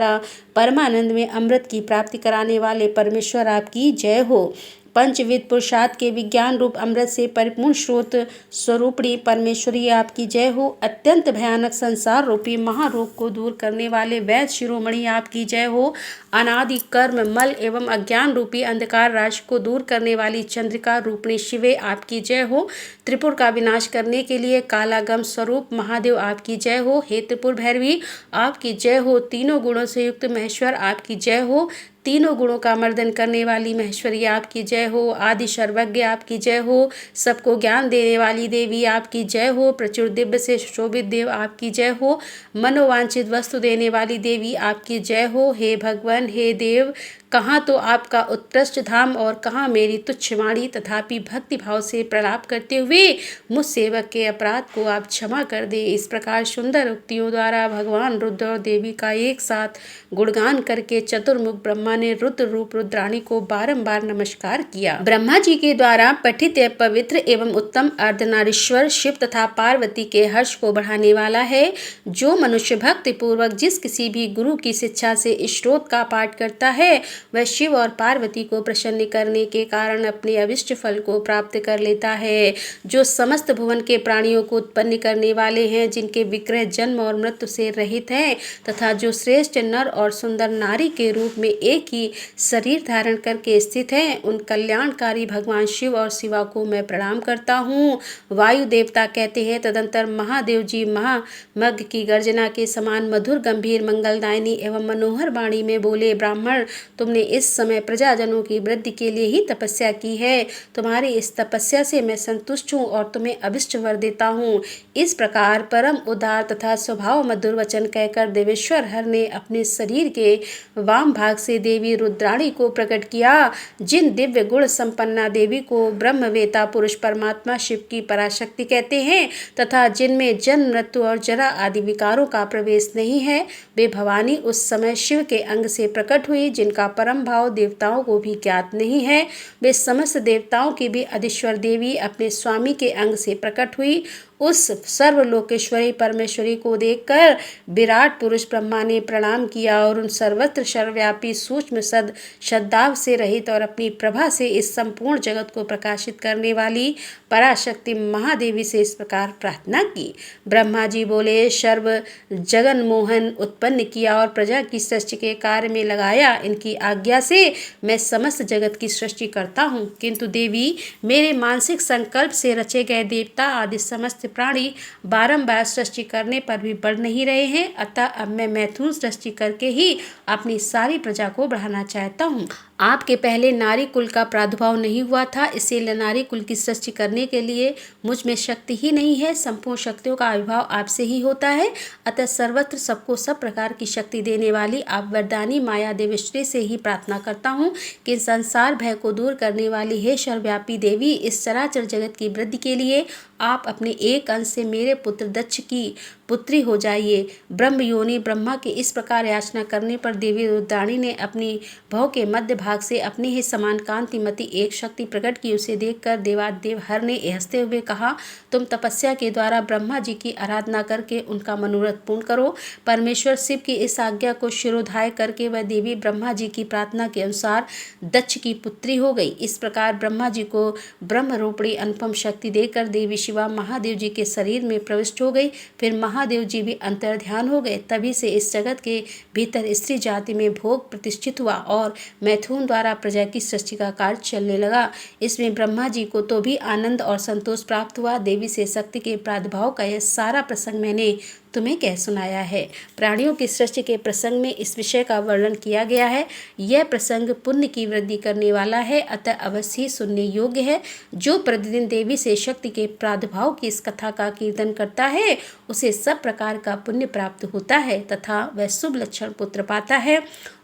S1: परमानंद में अमृत की प्राप्ति कराने वाले परमेश्वर आपकी जय हो। पंचविध पुरुषार्थ के विज्ञान रूप अमृत से परिपूर्ण स्रोत स्वरूपणी परमेश्वरी आपकी जय हो। अत्यंत भयानक संसार रूपी महारोग को दूर करने वाले वैद्य शिरोमणि आपकी जय हो। अनादि कर्म मल एवं अज्ञान रूपी अंधकार राशि को दूर करने वाली चंद्रिका रूपणी शिवे आपकी जय हो। त्रिपुर का विनाश करने के लिए कालागम स्वरूप महादेव आपकी जय हो। हे त्रिपुर भैरवी आपकी जय हो। तीनों गुणों से युक्त महेश्वर आपकी जय हो। तीनों गुणों का मर्दन करने वाली महेश्वरी आपकी जय हो। आदि सर्वज्ञ आपकी जय हो। सबको ज्ञान देने वाली देवी आपकी जय हो। प्रचुर दिव्य से शोभित देव आपकी जय हो। मनोवांछित वस्तु देने वाली देवी आपकी जय हो। हे भगवान, हे देव, कहाँ तो आपका उत्कृष्ट धाम और कहाँ मेरी तुच्छ वाणी, तथापि भक्ति भाव से प्रलाप करते हुए मुझ सेवक के अपराध को आप क्षमा कर दे। इस प्रकार सुंदर उक्तियों द्वारा भगवान रुद्र और देवी का एक साथ गुणगान करके चतुर्मुख ब्रह्मा ने रुद्र रूप रुद्राणी को बारंबार नमस्कार किया। ब्रह्मा जी के द्वारा पठित यह पवित्र एवं उत्तम अर्धनारीश्वर शिव तथा पार्वती के हर्ष को बढ़ाने वाला है। जो मनुष्य भक्ति पूर्वक जिस किसी भी गुरु की शिक्षा से स्तोत्र का पाठ करता है, वह शिव और पार्वती को प्रसन्न करने के कारण अपने अभिष्ट फल को प्राप्त कर लेता है। जो समस्त भुवन के प्राणियों को उत्पन्न करने वाले हैं, जिनके विक्रय जन्म और मृत्यु से रहित हैं, तथा जो श्रेष्ठ नर और सुंदर नारी के रूप में एक ही शरीर धारण करके स्थित हैं, उन कल्याणकारी भगवान शिव और शिवा को मैं प्रणाम करता हूँ। वायु देवता कहते हैं, तदंतर महादेव जी महामग की गर्जना के समान मधुर गंभीर मंगलदायिनी एवं मनोहर वाणी में बोले, ब्राह्मण, तुमने इस समय प्रजाजनों की वृद्धि के लिए ही तपस्या की है। तुम्हारी इस तपस्या से मैं संतुष्ट हूँ और तुम्हें अभिष्ट वर देता हूँ। इस प्रकार परम उदार तथा स्वभाव मधुर वचन कहकर देवेश्वर हर ने अपने शरीर के वाम भाग से देवी रुद्राणी को प्रकट किया। जिन दिव्य गुण संपन्ना देवी को ब्रह्मवेता पुरुष परमात्मा शिव की पराशक्ति कहते हैं तथा जिनमें जन्म मृत्यु और जरा आदि विकारों का प्रवेश नहीं है, वे भवानी उस समय शिव के अंग से प्रकट हुई, जिनका परम भाव देवताओं को भी ज्ञात नहीं है। वे समस्त देवताओं की भी अधीश्वर देवी अपने स्वामी के अंग से प्रकट हुई। उस सर्वलोकेश्वरी परमेश्वरी को देखकर विराट पुरुष ब्रह्मा ने प्रणाम किया और उन सर्वत्र सर्वव्यापी सूक्ष्म सद्भाव से रहित और अपनी प्रभा से इस संपूर्ण जगत को प्रकाशित करने वाली पराशक्ति महादेवी से इस प्रकार प्रार्थना की। ब्रह्मा जी बोले, सर्व जगन मोहन उत्पन्न किया और प्रजा की सृष्टि के कार्य में लगाया। इनकी आज्ञा से मैं समस्त जगत की सृष्टि करता हूँ, किंतु देवी, मेरे मानसिक संकल्प से रचे गए देवता आदि समस्त प्राणी बारंबार सृष्टि करने पर भी बढ़ नहीं रहे हैं। अतः अब मैं मैथुन सृष्टि करके ही अपनी सारी प्रजा को बढ़ाना चाहता हूँ। आपके पहले नारी कुल का प्रादुर्भाव नहीं हुआ था, इसीलिए नारी कुल की सृष्टि करने के लिए मुझ में शक्ति ही नहीं है। संपूर्ण शक्तियों का आविर्भाव आपसे ही होता है। अतः सर्वत्र सबको सब प्रकार की शक्ति देने वाली आप वरदानी माया देवेश्वरी से ही प्रार्थना करता हूँ कि संसार भय को दूर करने वाली हे सर्वव्यापी देवी, इस चराचर जगत की वृद्धि के लिए आप अपने एक अंश से मेरे पुत्र दक्ष की पुत्री हो जाइए। ब्रह्म योनि ब्रह्मा के इस प्रकार याचना करने पर देवी रुद्राणी ने अपनी भव के मध्य भाग से अपने ही समान कांतिमती एक शक्ति प्रकट की। उसे देखकर देवादेव हर ने हंसते हुए कहा, तुम तपस्या के द्वारा ब्रह्मा जी की आराधना करके उनका मनोरथ पूर्ण करो। परमेश्वर शिव की इस आज्ञा को शिरोधार्य करके वह देवी ब्रह्मा जी की प्रार्थना के अनुसार दक्ष की पुत्री हो गई। इस प्रकार ब्रह्मा जी को ब्रह्म रूपणी अनुपम शक्ति देकर देवी शिवा महादेव जी के शरीर में प्रविष्ट हो गई। फिर महादेव जी भी अंतर्ध्यान हो गए। तभी से इस जगत के भीतर स्त्री जाति में भोग प्रतिष्ठित हुआ और मैथुन द्वारा प्रजा की सृष्टि का कार्य चलने लगा। इसमें ब्रह्मा जी को तो भी आनंद और संतोष प्राप्त हुआ। देवी से शक्ति के प्रादुर्भाव का यह सारा प्रसंग मैंने तुम्हें कह सुनाया है। प्राणियों की सृष्टि के प्रसंग में इस विषय का वर्णन किया गया है। यह प्रसंग पुण्य की वृद्धि करने वाला है, अतः अवश्य ही सुनने योग्य है। जो प्रतिदिन देवी से शक्ति के प्रादुर्भाव की इस कथा का कीर्तन करता है, उसे सब प्रकार का पुण्य प्राप्त होता है तथा वह शुभ लक्षण पुत्र पाता है।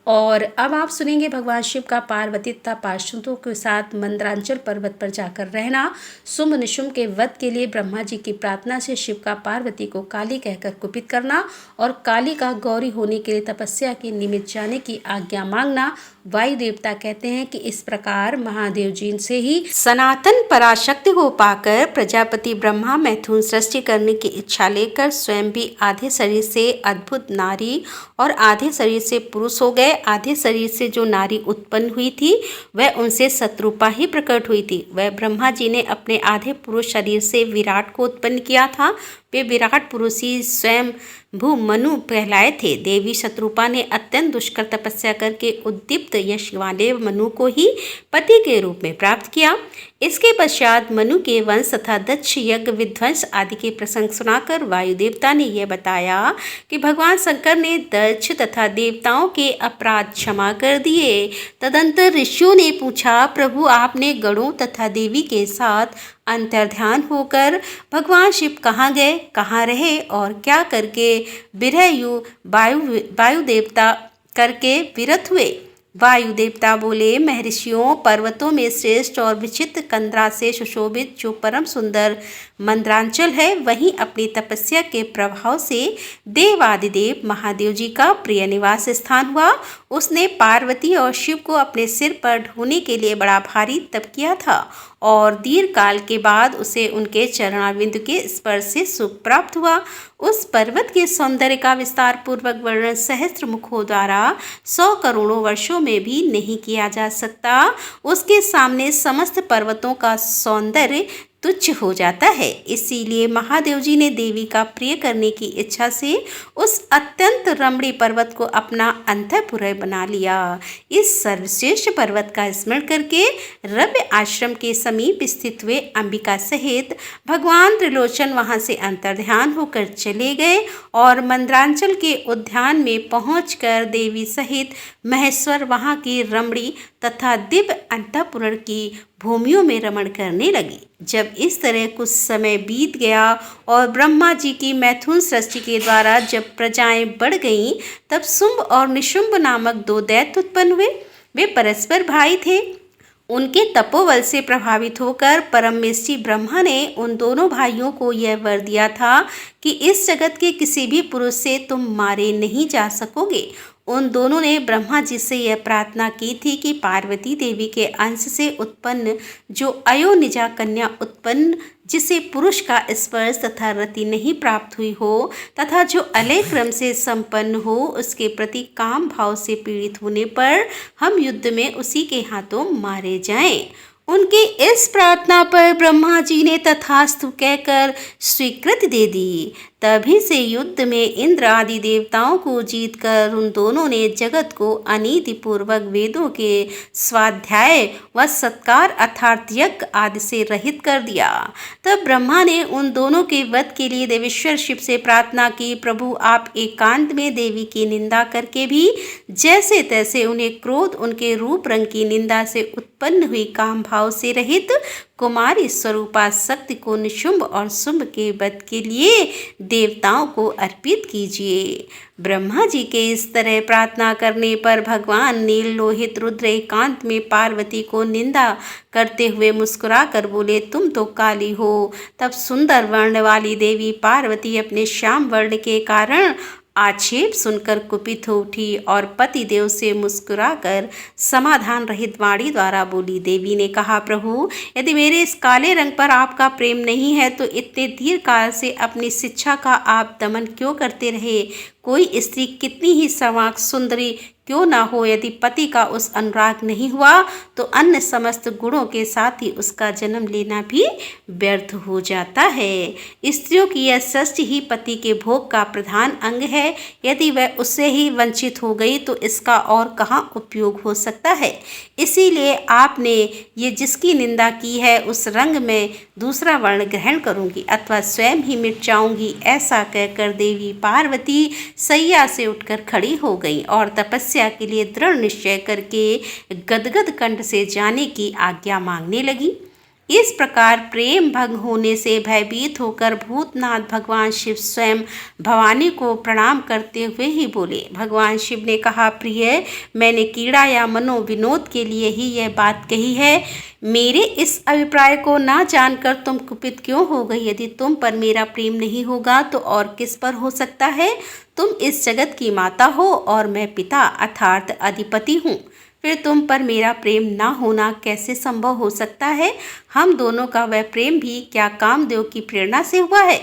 S1: और अब आप सुनेंगे भगवान शिव का पार्वती तथा पार्षदों के साथ मंदरांचल पर्वत पर जाकर रहना। शुंभ निशुंभ के वध के लिए ब्रह्मा जी की प्रार्थना से शिव का पार्वती को काली कहकर कुपित करना और काली का गौरी होने के लिए तपस्या के निमित्त जाने की आज्ञा मांगना। वायु देवता कहते हैं कि इस प्रकार महादेव जी से ही सनातन पराशक्ति को पाकर प्रजापति ब्रह्मा मैथुन सृष्टि करने की इच्छा लेकर स्वयं भी आधे शरीर से अद्भुत नारी और आधे शरीर से पुरुष हो गए। आधे शरीर से जो नारी उत्पन्न हुई थी वह उनसे शत्रुपा ही प्रकट हुई थी। वह ब्रह्मा जी ने अपने आधे पुरुष शरीर से विराट को उत्पन्न किया था। वे विराट पुरुष ही स्वयं भू मनु कहलाए थे। देवी शत्रुपा ने अत्यंत दुष्कर तपस्या करके उद्दीप्त यश वाले मनु को ही पति के रूप में प्राप्त किया। इसके पश्चात मनु के वंश तथा दक्ष यज्ञ विध्वंस आदि के प्रसंग सुनाकर वायु देवता ने यह बताया कि भगवान शंकर ने दक्ष तथा देवताओं के अपराध क्षमा कर दिए। तदंतर ऋषियों ने पूछा, प्रभु आपने गणों तथा देवी के साथ अंतर्ध्यान होकर भगवान शिव कहाँ गए, कहाँ रहे और क्या करके बिरहयु वायु देवता करके विरत हुए। वायु देवता बोले, महर्षियों, पर्वतों में श्रेष्ठ और विचित्र कंदरा से सुशोभित जो परम सुंदर मंद्रांचल है, वहीं अपनी तपस्या के प्रभाव से देवादिदेव महादेव जी का प्रिय निवास स्थान हुआ। उसने पार्वती और शिव को अपने सिर पर ढोने के लिए बड़ा भारी तप किया था और दीर्घ काल के बाद उसे उनके चरणारविंद के स्पर्श से सुख प्राप्त हुआ। उस पर्वत के सौंदर्य का विस्तार पूर्वक वर्णन सहस्त्र मुखों द्वारा 100 करोड़ों वर्षों में भी नहीं किया जा सकता। उसके सामने समस्त पर्वतों का सौंदर्य तुच्छ हो जाता है। इसीलिए महादेव जी ने देवी का प्रिय करने की इच्छा से उस अत्यंत रमणीय पर्वत को अपना अंतःपुर बना लिया। इस सर्वश्रेष्ठ पर्वत का स्मरण करके रव्य आश्रम के समीप स्थित हुए अंबिका सहित भगवान त्रिलोचन वहां से अंतर्ध्यान होकर चले गए और मंद्रांचल के उद्यान में पहुंचकर देवी सहित महेश्वर वहां की रमणीय तथा दिव्य अंतःपुर की भूमियों में रमण करने लगी। जब इस तरह कुछ समय बीत गया और ब्रह्मा जी की मैथुन सृष्टि के द्वारा जब प्रजाएं बढ़ गईं, तब शुंभ और निशुंभ नामक 2 दैत्य उत्पन्न हुए। वे परस्पर भाई थे। उनके तपोबल से प्रभावित होकर परमेष्ठी ब्रह्मा ने उन दोनों भाइयों को यह वर दिया था कि इस जगत के किसी भी पुरुष से तुम मारे नहीं जा सकोगे। उन दोनों ने ब्रह्मा जी से यह प्रार्थना की थी कि पार्वती देवी के अंश से उत्पन्न जो अयोनिजा कन्या उत्पन्न, जिसे पुरुष का स्पर्श तथा रति नहीं प्राप्त हुई हो तथा जो अलय क्रम से संपन्न हो, उसके प्रति काम भाव से पीड़ित होने पर हम युद्ध में उसी के हाथों मारे जाएं। उनकी इस प्रार्थना पर ब्रह्मा जी ने तथास्तु कहकर स्वीकृति दे दी। तभी से युद्ध में इंद्र आदि देवताओं को जीतकर उन दोनों ने जगत को अनीति पूर्वक वेदों के स्वाध्याय व सत्कार अर्थात यज्ञ आदि से रहित कर दिया। तब ब्रह्मा ने उन दोनों के वध के लिए देवेश्वर शिव से प्रार्थना की, प्रभु आप एकांत में देवी की निंदा करके भी जैसे तैसे उन्हें क्रोध उनके रूप रंग की निंदा से उत्पन्न हुई काम भाव से रहित कुमारी स्वरूपा शक्ति को निशुंभ और शुंभ के वध के लिए देवताओं को अर्पित कीजिए। ब्रह्मा जी के इस तरह प्रार्थना करने पर भगवान नील लोहित रुद्र एकांत में पार्वती को निंदा करते हुए मुस्कुराकर बोले, तुम तो काली हो। तब सुंदर वर्ण वाली देवी पार्वती अपने श्याम वर्ण के कारण आक्षेप सुनकर कुपित हो उठी और पति देव से मुस्कुराकर समाधान रहित वाणी द्वारा बोली। देवी ने कहा, प्रभु यदि मेरे इस काले रंग पर आपका प्रेम नहीं है तो इतने दीर्घ काल से अपनी शिक्षा का आप दमन क्यों करते रहे। कोई स्त्री कितनी ही सर्वांग सुंदरी क्यों ना हो, यदि पति का उस अनुराग नहीं हुआ तो अन्य समस्त गुणों के साथ ही उसका जन्म लेना भी व्यर्थ हो जाता है। स्त्रियों की यह सृष्टि ही पति के भोग का प्रधान अंग है। यदि वह उससे ही वंचित हो गई तो इसका और कहाँ उपयोग हो सकता है। इसीलिए आपने ये जिसकी निंदा की है उस रंग में दूसरा वर्ण ग्रहण करूंगी अथवा स्वयं ही मिट जाऊंगी। ऐसा कहकर देवी पार्वती सैया से उठकर खड़ी हो गई और तपस्या के लिए दृढ़ निश्चय करके गदगद कंठ से जाने की आज्ञा मांगने लगी। इस प्रकार प्रेम भंग होने से भयभीत होकर भूतनाथ भगवान शिव स्वयं भवानी को प्रणाम करते हुए ही बोले। भगवान शिव ने कहा, प्रिय मैंने कीड़ा या मनो विनोद के लिए ही यह बात कही है। मेरे इस अभिप्राय को ना जानकर तुम कुपित क्यों हो गई। यदि तुम पर मेरा प्रेम नहीं होगा तो और किस पर हो सकता है। तुम इस जगत की माता हो और मैं पिता अर्थात अधिपति हूँ। फिर तुम पर मेरा प्रेम ना होना कैसे संभव हो सकता है। हम दोनों का वह प्रेम भी क्या कामदेव की प्रेरणा से हुआ है?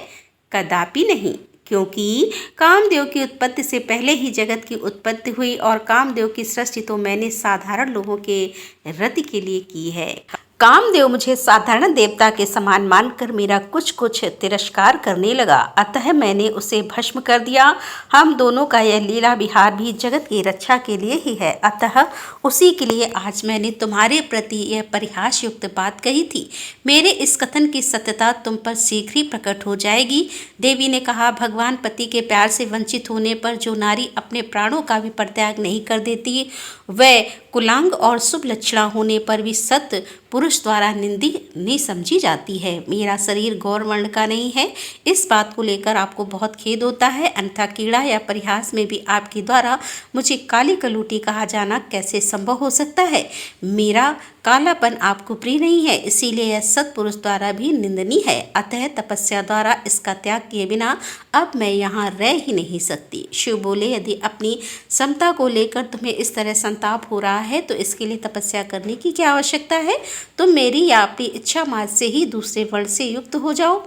S1: कदापि नहीं, क्योंकि कामदेव की उत्पत्ति से पहले ही जगत की उत्पत्ति हुई और कामदेव की सृष्टि तो मैंने साधारण लोगों के रति के लिए की है। कामदेव मुझे साधारण देवता के समान मानकर मेरा कुछ कुछ तिरस्कार करने लगा, अतः मैंने उसे भस्म कर दिया। हम दोनों का यह लीला विहार भी जगत की रक्षा के लिए ही है, अतः उसी के लिए आज मैंने तुम्हारे प्रति यह परिहास युक्त बात कही थी। मेरे इस कथन की सत्यता तुम पर शीघ्र ही प्रकट हो जाएगी। देवी ने कहा, भगवान पति के प्यार से वंचित होने पर जो नारी अपने प्राणों का भी परित्याग नहीं कर देती, वह कुलांग और शुभ लक्षणा होने पर भी सत्य पुरुष द्वारा निंदनीय समझी जाती है। मेरा शरीर गौर वर्ण का नहीं है, इस बात को लेकर आपको बहुत खेद होता है, अन्यथा कीड़ा या परिहास में भी आपके द्वारा मुझे काली कलूटी कहा जाना कैसे संभव हो सकता है। मेरा कालापन आपको प्रिय नहीं है, इसीलिए यह सत्पुरुष द्वारा भी निंदनीय है। अतः तपस्या द्वारा इसका त्याग किए बिना अब मैं यहाँ रह ही नहीं सकती। शिव बोले, यदि अपनी समता को लेकर तुम्हें इस तरह संताप हो रहा है तो इसके लिए तपस्या करने की क्या आवश्यकता है। तुम मेरी या अपनी इच्छा मार्ग से ही दूसरे वर्ण से युक्त हो जाओ।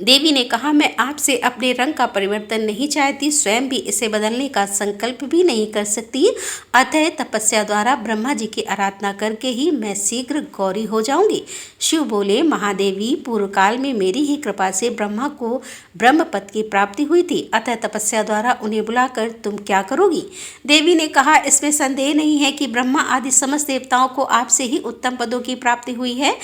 S1: देवी ने कहा, मैं आपसे अपने रंग का परिवर्तन नहीं चाहती, स्वयं भी इसे बदलने का संकल्प भी नहीं कर सकती। अतः तपस्या द्वारा ब्रह्मा जी की आराधना करके ही मैं शीघ्र गौरी हो जाऊंगी। शिव बोले, महादेवी, पूर्व काल में मेरी ही कृपा से ब्रह्मा को ब्रह्म पद की प्राप्ति हुई थी, अतः तपस्या द्वारा उन्हें बुलाकर तुम क्या करोगी। देवी ने कहा, इसमें संदेह नहीं है कि ब्रह्मा आदि समस्त देवताओं को आपसे ही उत्तम पदों की प्राप्ति हुई है,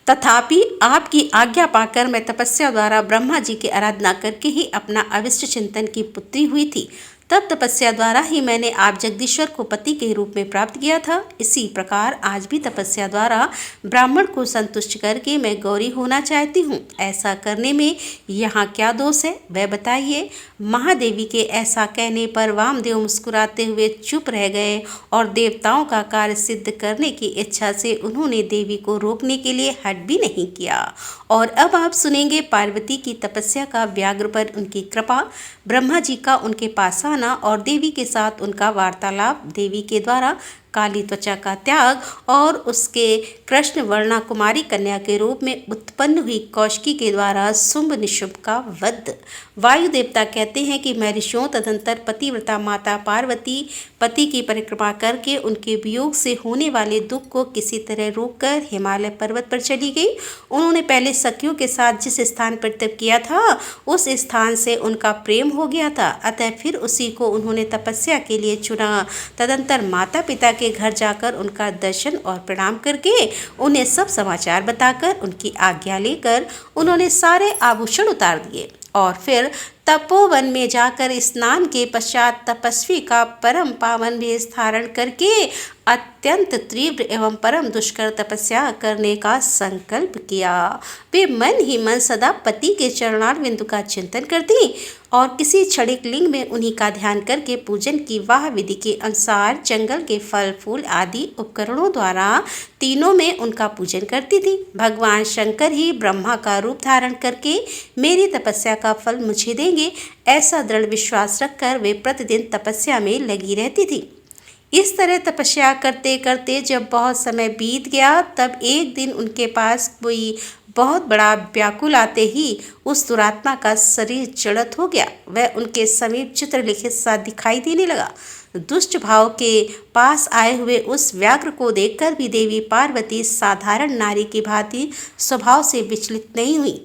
S1: तथापि आपकी आज्ञा पाकर मैं तपस्या द्वारा ब्रह्मा जी की आराधना करके ही अपना अविष्ट चिंतन की पुत्री हुई थी। तब तपस्या द्वारा ही मैंने आप जगदीश्वर को पति के रूप में प्राप्त किया था। इसी प्रकार आज भी तपस्या द्वारा ब्राह्मण को संतुष्ट करके मैं गौरी होना चाहती हूँ। ऐसा करने में यहाँ क्या दोष है, वह बताइए। महादेवी के ऐसा कहने पर वामदेव मुस्कुराते हुए चुप रह गए और देवताओं का कार्य सिद्ध करने की इच्छा से उन्होंने देवी को रोकने के लिए हट भी नहीं किया। और अब आप सुनेंगे पार्वती की तपस्या का व्याघ्र पर उनकी कृपा, ब्रह्मा जी का उनके पास आना और देवी के साथ उनका वार्तालाप, देवी के द्वारा काली त्वचा का त्याग और उसके कृष्ण वर्णा कुमारी कन्या के रूप में उत्पन्न हुई कौशिकी के द्वारा शुंभ निशुंभ का वध। वायु देवता कहते हैं कि मैं ऋषियों तदंतर पतिव्रता माता पार्वती पति की परिक्रमा करके उनके वियोग से होने वाले दुख को किसी तरह रोककर हिमालय पर्वत पर चली गई। उन्होंने पहले सखियों के साथ जिस स्थान पर तप किया था उस स्थान से उनका प्रेम हो गया था, अतः फिर उसी को उन्होंने तपस्या के लिए चुना। तदंतर माता पिता के घर जाकर उनका दर्शन और प्रणाम करके उन्हें सब समाचार बताकर उनकी आज्ञा लेकर उन्होंने सारे आभूषण उतार दिए और फिर तपोवन में जाकर स्नान के पश्चात तपस्वी का परम पावन वेश धारण करके अत्यंत तीव्र एवं परम दुष्कर तपस्या करने का संकल्प किया। वे मन ही मन सदा पति के चरणार बिंदु का चिंतन करती और किसी क्षणिक लिंग में उन्हीं का ध्यान करके पूजन की वाह विधि के अनुसार जंगल के फल फूल आदि उपकरणों द्वारा तीनों में उनका पूजन करती थी। भगवान शंकर ही ब्रह्मा का रूप धारण करके मेरी तपस्या का फल मुझे देंगे, ऐसा दृढ़ विश्वास रखकर वे प्रतिदिन तपस्या में लगी रहती थी। इस तरह तपस्या करते करते जब बहुत समय बीत गया, तब एक दिन उनके पास कोई बहुत बड़ा व्याकुल आते ही उस दुरात्मा का शरीर जड़त हो गया। वह उनके समीप चित्रलिखित सा दिखाई देने लगा। दुष्ट भाव के पास आए हुए उस व्याघ्र को देखकर भी देवी पार्वती साधारण नारी की भांति स्वभाव से विचलित नहीं हुई।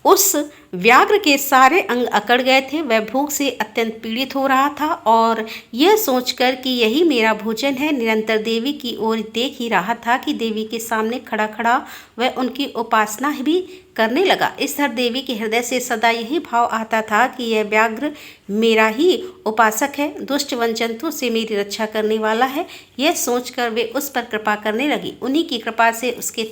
S1: उस व्याघ्र के सारे अंग अकड़ गए थे। वह भूख से अत्यंत पीड़ित हो रहा था और यह सोचकर कि यही मेरा भोजन है, निरंतर देवी की ओर देख ही रहा था कि देवी के सामने खड़ा खड़ा वह उनकी उपासना भी करने लगा। इस तरह देवी के हृदय से सदा यही भाव आता था कि यह व्याघ्र मेरा ही उपासक है, दुष्ट वन जंतु से मेरी रक्षा करने वाला है। यह सोचकर वे उस पर कृपा करने लगी। उन्हीं की कृपा से उसके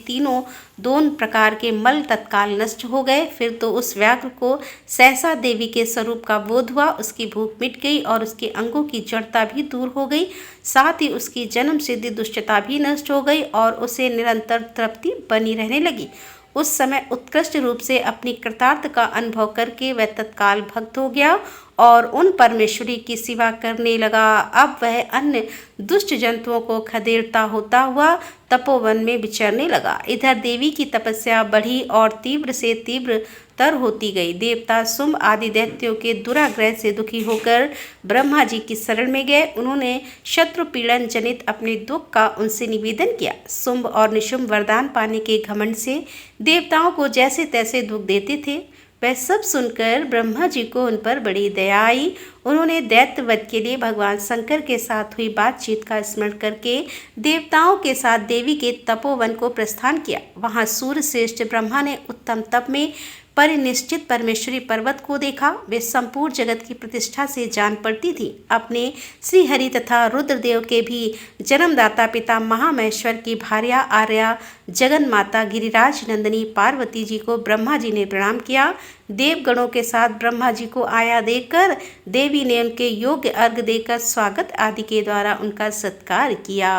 S1: दोनों प्रकार के मल तत्काल नष्ट हो गए। फिर तो उस व्याघ्र को सहसा देवी के स्वरूप का बोध हुआ। उसकी भूख मिट गई और उसके अंगों की जड़ता भी दूर हो गई, साथ ही उसकी जन्म सिद्धि दुष्टता भी नष्ट हो गई और उसे निरंतर तृप्ति बनी रहने लगी। उस समय उत्कृष्ट रूप से अपनी कृतार्थ का अनुभव करके वह तत्काल भक्त हो गया और उन परमेश्वरी की सेवा करने लगा। अब वह अन्य दुष्ट जंतुओं को खदेड़ता होता हुआ तपोवन में विचरने लगा। इधर देवी की तपस्या बढ़ी और तीव्र से तीव्रतर होती गई। देवता शुंभ आदि दैत्यों के दुराग्रह से दुखी होकर ब्रह्मा जी की शरण में गए। उन्होंने शत्रु पीड़न जनित अपने दुख का उनसे निवेदन किया। शुंभ और निशुंभ वरदान पाने के घमंड से देवताओं को जैसे तैसे दुख देते थे। वह सब सुनकर ब्रह्मा जी को उन पर बड़ी दया आई। उन्होंने दैत्य वध के लिए भगवान शंकर के साथ हुई बातचीत का स्मरण करके देवताओं के साथ देवी के तपोवन को प्रस्थान किया। वहां सूर्य श्रेष्ठ ब्रह्मा ने उत्तम तप में परिनिष्ठित परमेश्वरी पर्वत को देखा। वे संपूर्ण जगत की प्रतिष्ठा से जान पड़ती थी। अपने श्री हरि तथा रुद्रदेव के भी जन्मदाता पिता महामहेश्वर की भार्या आर्या जगन माता गिरिराज नंदिनी पार्वती जी को ब्रह्मा जी ने प्रणाम किया। देवगणों के साथ ब्रह्मा जी को आया देखकर देवी ने उनके योग्य अर्घ्य देकर स्वागत आदि के द्वारा उनका सत्कार किया।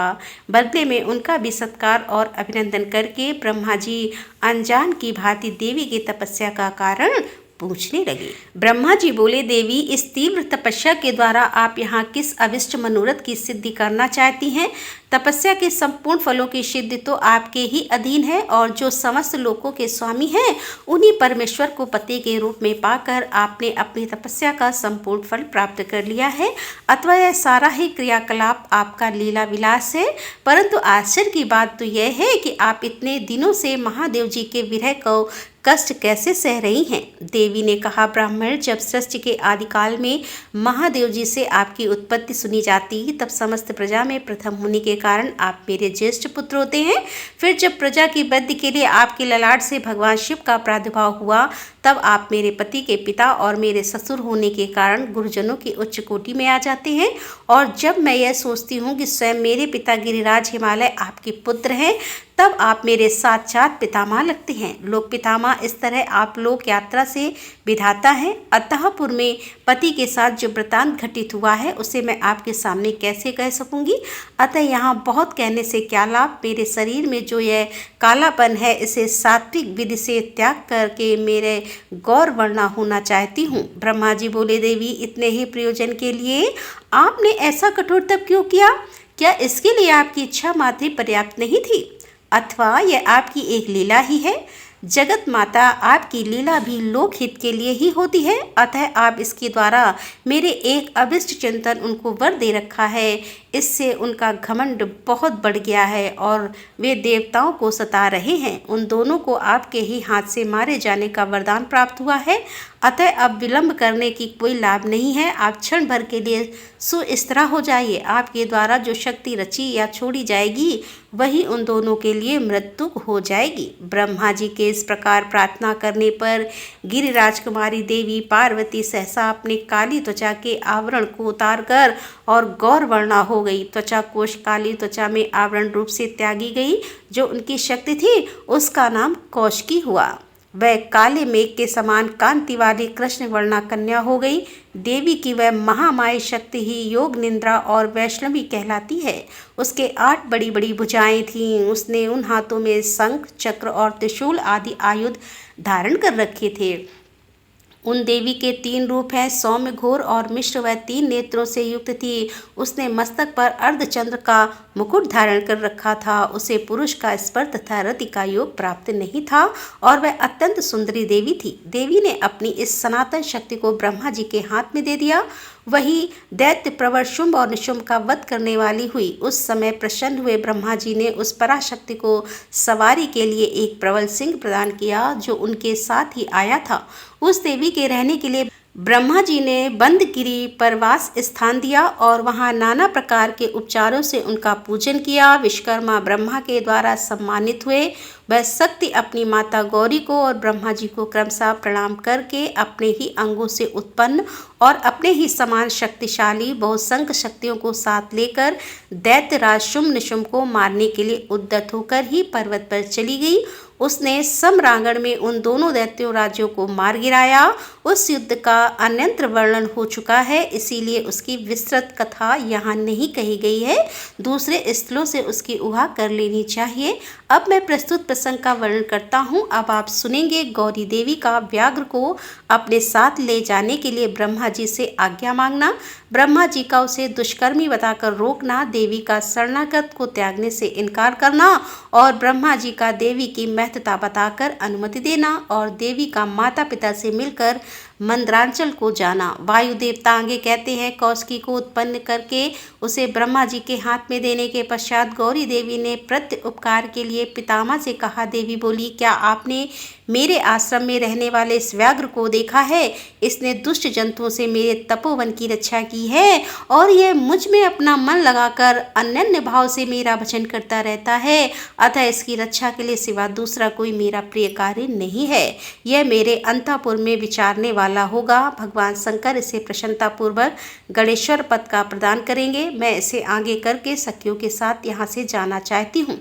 S1: बदले में उनका भी सत्कार और अभिनंदन करके ब्रह्मा जी अनजान की भांति देवी की तपस्या का कारण पूछने लगे। ब्रह्मा जी बोले, देवी, इस तीव्र तपस्या के द्वारा आप यहाँ किस अभिष्ट मनोरथ की सिद्धि करना चाहती हैं? तपस्या के संपूर्ण फलों की सिद्धि तो आपके ही अधीन है और जो समस्त लोकों के स्वामी हैं उन्हीं परमेश्वर को पति के रूप में पाकर आपने अपनी तपस्या का संपूर्ण फल प्राप्त कर लिया है। अथवा यह सारा ही क्रियाकलाप आपका लीला विलास है। परंतु आश्चर्य की बात तो यह है कि आप इतने दिनों से महादेव जी के विरह को कष्ट कैसे सह रही हैं? देवी ने कहा, ब्राह्मण, जब सृष्टि के आदिकाल में महादेव जी से आपकी उत्पत्ति सुनी जाती तब समस्त प्रजा में प्रथम होने के कारण आप मेरे ज्येष्ठ पुत्र होते हैं। फिर जब प्रजा की वृद्धि के लिए आपके ललाट से भगवान शिव का प्रादुर्भाव हुआ तब आप मेरे पति के पिता और मेरे ससुर होने के कारण गुरुजनों की उच्च कोटि में आ जाते हैं। और जब मैं यह सोचती हूँ कि स्वयं मेरे पिता गिरिराज हिमालय आपके पुत्र हैं तब आप मेरे साक्षात पितामह लगते हैं। लोक पितामह इस तरह आप लोक यात्रा से विधाता हैं। अतः पूर्व में पति के साथ जो वृतांत घटित हुआ है उसे मैं आपके सामने कैसे कह सकूंगी? अतः यहाँ बहुत कहने से क्या लाभ? मेरे शरीर में जो यह कालापन है इसे सात्विक विधि से त्याग करके मेरे गौर वर्णा होना चाहती हूँ। ब्रह्मा जी बोले, देवी, इतने ही प्रयोजन के लिए आपने ऐसा कठोर तप क्यों किया? क्या इसके लिए आपकी इच्छा मात्र पर्याप्त नहीं थी अथवा यह आपकी एक लीला ही है? जगत माता, आपकी लीला भी लोक हित के लिए ही होती है। अतः आप इसके द्वारा मेरे एक अभिष्ट चिंतन उनको वर दे रखा है। इससे उनका घमंड बहुत बढ़ गया है और वे देवताओं को सता रहे हैं। उन दोनों को आपके ही हाथ से मारे जाने का वरदान प्राप्त हुआ है। अतः अब विलंब करने की कोई लाभ नहीं है। आप क्षण भर के लिए सुस्थिरा हो जाइए। आपके द्वारा जो शक्ति रची या छोड़ी जाएगी वही उन दोनों के लिए मृत्यु हो जाएगी। ब्रह्मा जी के इस प्रकार प्रार्थना करने पर गिरिराज कुमारी देवी पार्वती सहसा अपनी काली त्वचा के आवरण को उतारकर और गौर वर्णा हो गई। त्वचा कोश काली त्वचा में आवरण रूप से त्यागी गई। जो उनकी शक्ति थी उसका नाम कौशिकी हुआ। वह काले मेघ के समान कांति वाली कृष्ण वर्णा कन्या हो गई। देवी की वह महामाई शक्ति ही योग निद्रा और वैष्णवी कहलाती है। उसके 8 बड़ी बड़ी भुजाएं थीं। उसने उन हाथों में शंख, चक्र और त्रिशूल आदि आयुध धारण कर रखे थे। उन देवी के 3 रूप हैं, सौम्य, घोर और मिश्र। वह 3 नेत्रों से युक्त थी। उसने मस्तक पर अर्धचंद्र का मुकुट धारण कर रखा था। उसे पुरुष का स्पर्श तथा रति का योग प्राप्त नहीं था और वह अत्यंत सुंदरी देवी थी। देवी ने अपनी इस सनातन शक्ति को ब्रह्मा जी के हाथ में दे दिया। वही दैत्य प्रवर शुंभ और निशुंभ का वध करने वाली हुई। उस समय प्रसन्न हुए ब्रह्मा जी ने उस पराशक्ति को सवारी के लिए एक प्रबल सिंह प्रदान किया जो उनके साथ ही आया था। उस देवी के रहने के लिए ब्रह्मा जी ने बंदगिरी पर वास स्थान दिया और वहां नाना प्रकार के उपचारों से उनका पूजन किया। विश्वकर्मा ब्रह्मा के द्वारा सम्मानित हुए। वह शक्ति अपनी माता गौरी को और ब्रह्मा जी को क्रमशः प्रणाम करके अपने ही अंगों से उत्पन्न और अपने ही समान शक्तिशाली बहुसंख्य शक्तियों को साथ लेकर दैत्यराज शुंभ निशुंभ को मारने के लिए उद्यत होकर ही पर्वत पर चली गई। उसने सम्रांगण में उन दोनों दैत्यों राज्यों को मार गिराया। उस युद्ध का अन्यंत्र वर्णन हो चुका है, इसीलिए उसकी विस्तृत कथा यहाँ नहीं कही गई है। दूसरे स्थलों से उसकी उहा कर लेनी चाहिए। अब मैं प्रस्तुत प्रसंग का वर्णन करता हूँ। अब आप सुनेंगे गौरी देवी का व्याघ्र को अपने साथ ले जाने के लिए ब्रह्मा जी से आज्ञा मांगना, ब्रह्मा जी का उसे दुष्कर्मी बताकर रोकना, देवी का शरणागत को त्यागने से इनकार करना और ब्रह्मा जी का देवी की महत्ता बताकर अनुमति देना और देवी का माता पिता से मिलकर मंद्रांचल को जाना। वायु देवता आगे कहते हैं, कौशिकी को उत्पन्न करके उसे ब्रह्मा जी के हाथ में देने के पश्चात गौरी देवी ने प्रत्य उपकार के लिए पितामह से कहा। देवी बोली, क्या आपने मेरे आश्रम में रहने वाले इस व्याघ्र को देखा है? इसने दुष्ट जंतुओं से मेरे तपोवन की रक्षा की है और यह मुझ में अपना मन लगाकर अनन्य भाव से मेरा भजन करता रहता है, अतः इसकी रक्षा के लिए सिवा दूसरा कोई मेरा प्रिय कार्य नहीं है। यह मेरे अंतःपुर में विचारने वाला होगा। भगवान शंकर इसे प्रसन्नतापूर्वक गणेश्वर पद का प्रदान करेंगे। मैं इसे आगे करके सखियों के साथ यहाँ से जाना चाहती हूँ,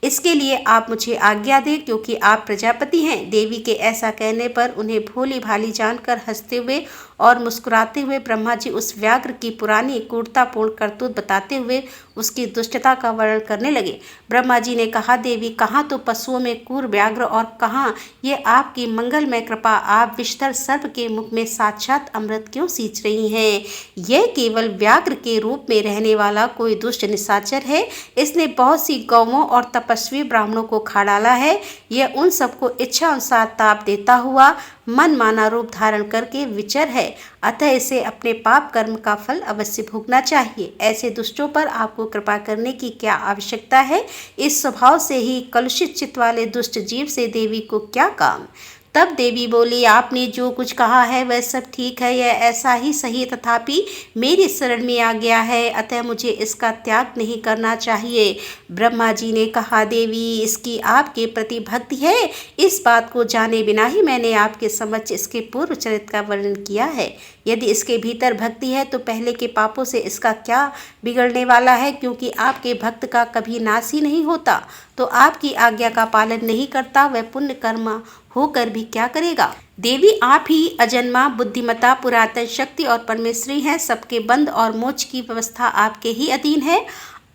S1: इसके लिए आप मुझे आज्ञा दें, क्योंकि आप प्रजापति हैं। देवी के ऐसा कहने पर उन्हें भोली भाली जानकर हंसते हुए और मुस्कुराते हुए ब्रह्मा जी उस व्याघ्र की पुरानी क्रूरतापूर्ण करतूत बताते हुए उसकी दुष्टता का वर्णन करने लगे। ब्रह्मा जी ने कहा, देवी, कहाँ तो पशुओं में क्रूर व्याघ्र और कहाँ ये आपकी मंगलमय कृपा। आप विषधर सर्प के मुख में साक्षात अमृत क्यों सींच रही हैं? यह केवल व्याघ्र के रूप में रहने वाला कोई दुष्ट निशाचर है। इसने बहुत सी गौवों और तपस्वी ब्राह्मणों को खा डाला है। यह उन सबको इच्छा अनुसार ताप देता हुआ मन माना रूप धारण करके विचर है, अतः इसे अपने पाप कर्म का फल अवश्य भोगना चाहिए। ऐसे दुष्टों पर आपको कृपा करने की क्या आवश्यकता है? इस स्वभाव से ही कलुषित चित्त वाले दुष्ट जीव से देवी को क्या काम? तब देवी बोली, आपने जो कुछ कहा है वह सब ठीक है, यह ऐसा ही सही, तथापि मेरी शरण में आ गया है, अतः मुझे इसका त्याग नहीं करना चाहिए। ब्रह्मा जी ने कहा, देवी, इसकी आपके प्रति भक्ति है, इस बात को जाने बिना ही मैंने आपके समक्ष इसके पूर्व चरित्र का वर्णन किया है। यदि इसके भीतर भक्ति है तो पहले के पापों से इसका क्या बिगड़ने वाला है, क्योंकि आपके भक्त का कभी नाश ही नहीं होता, तो आपकी आज्ञा का पालन नहीं करता, वह पुण्य कर्म होकर भी क्या करेगा? देवी, आप ही अजन्मा, बुद्धिमता, पुरातन शक्ति और परमेश्वरी हैं। सबके बंध और मोक्ष की व्यवस्था आपके ही अधीन है।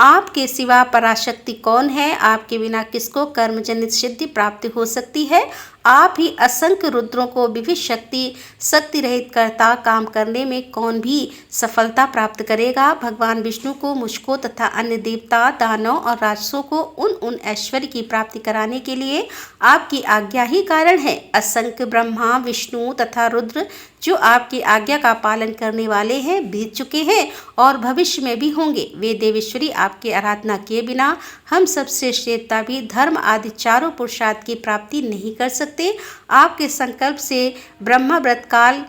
S1: आपके सिवा पराशक्ति कौन है? आपके बिना किसको कर्मजनित सिद्धि प्राप्ति हो सकती है? आप ही असंख्य रुद्रों को विविध शक्ति रहित करता काम करने में कौन भी सफलता प्राप्त करेगा? भगवान विष्णु को, मुझको तथा अन्य देवता, दानव और राक्षसों को उन ऐश्वर्य की प्राप्ति कराने के लिए आपकी आज्ञा ही कारण है। असंख्य ब्रह्मा, विष्णु तथा रुद्र जो आपकी आज्ञा का पालन करने वाले हैं, बीत चुके हैं और भविष्य में भी होंगे। वे देवेश्वरी आपकी आराधना किए बिना हम सबसे श्रेष्ठता भी धर्म आदि चारों पुरुषार्थ की प्राप्ति नहीं कर सकते। आपके संकल्प से ब्रह्मव्रत काल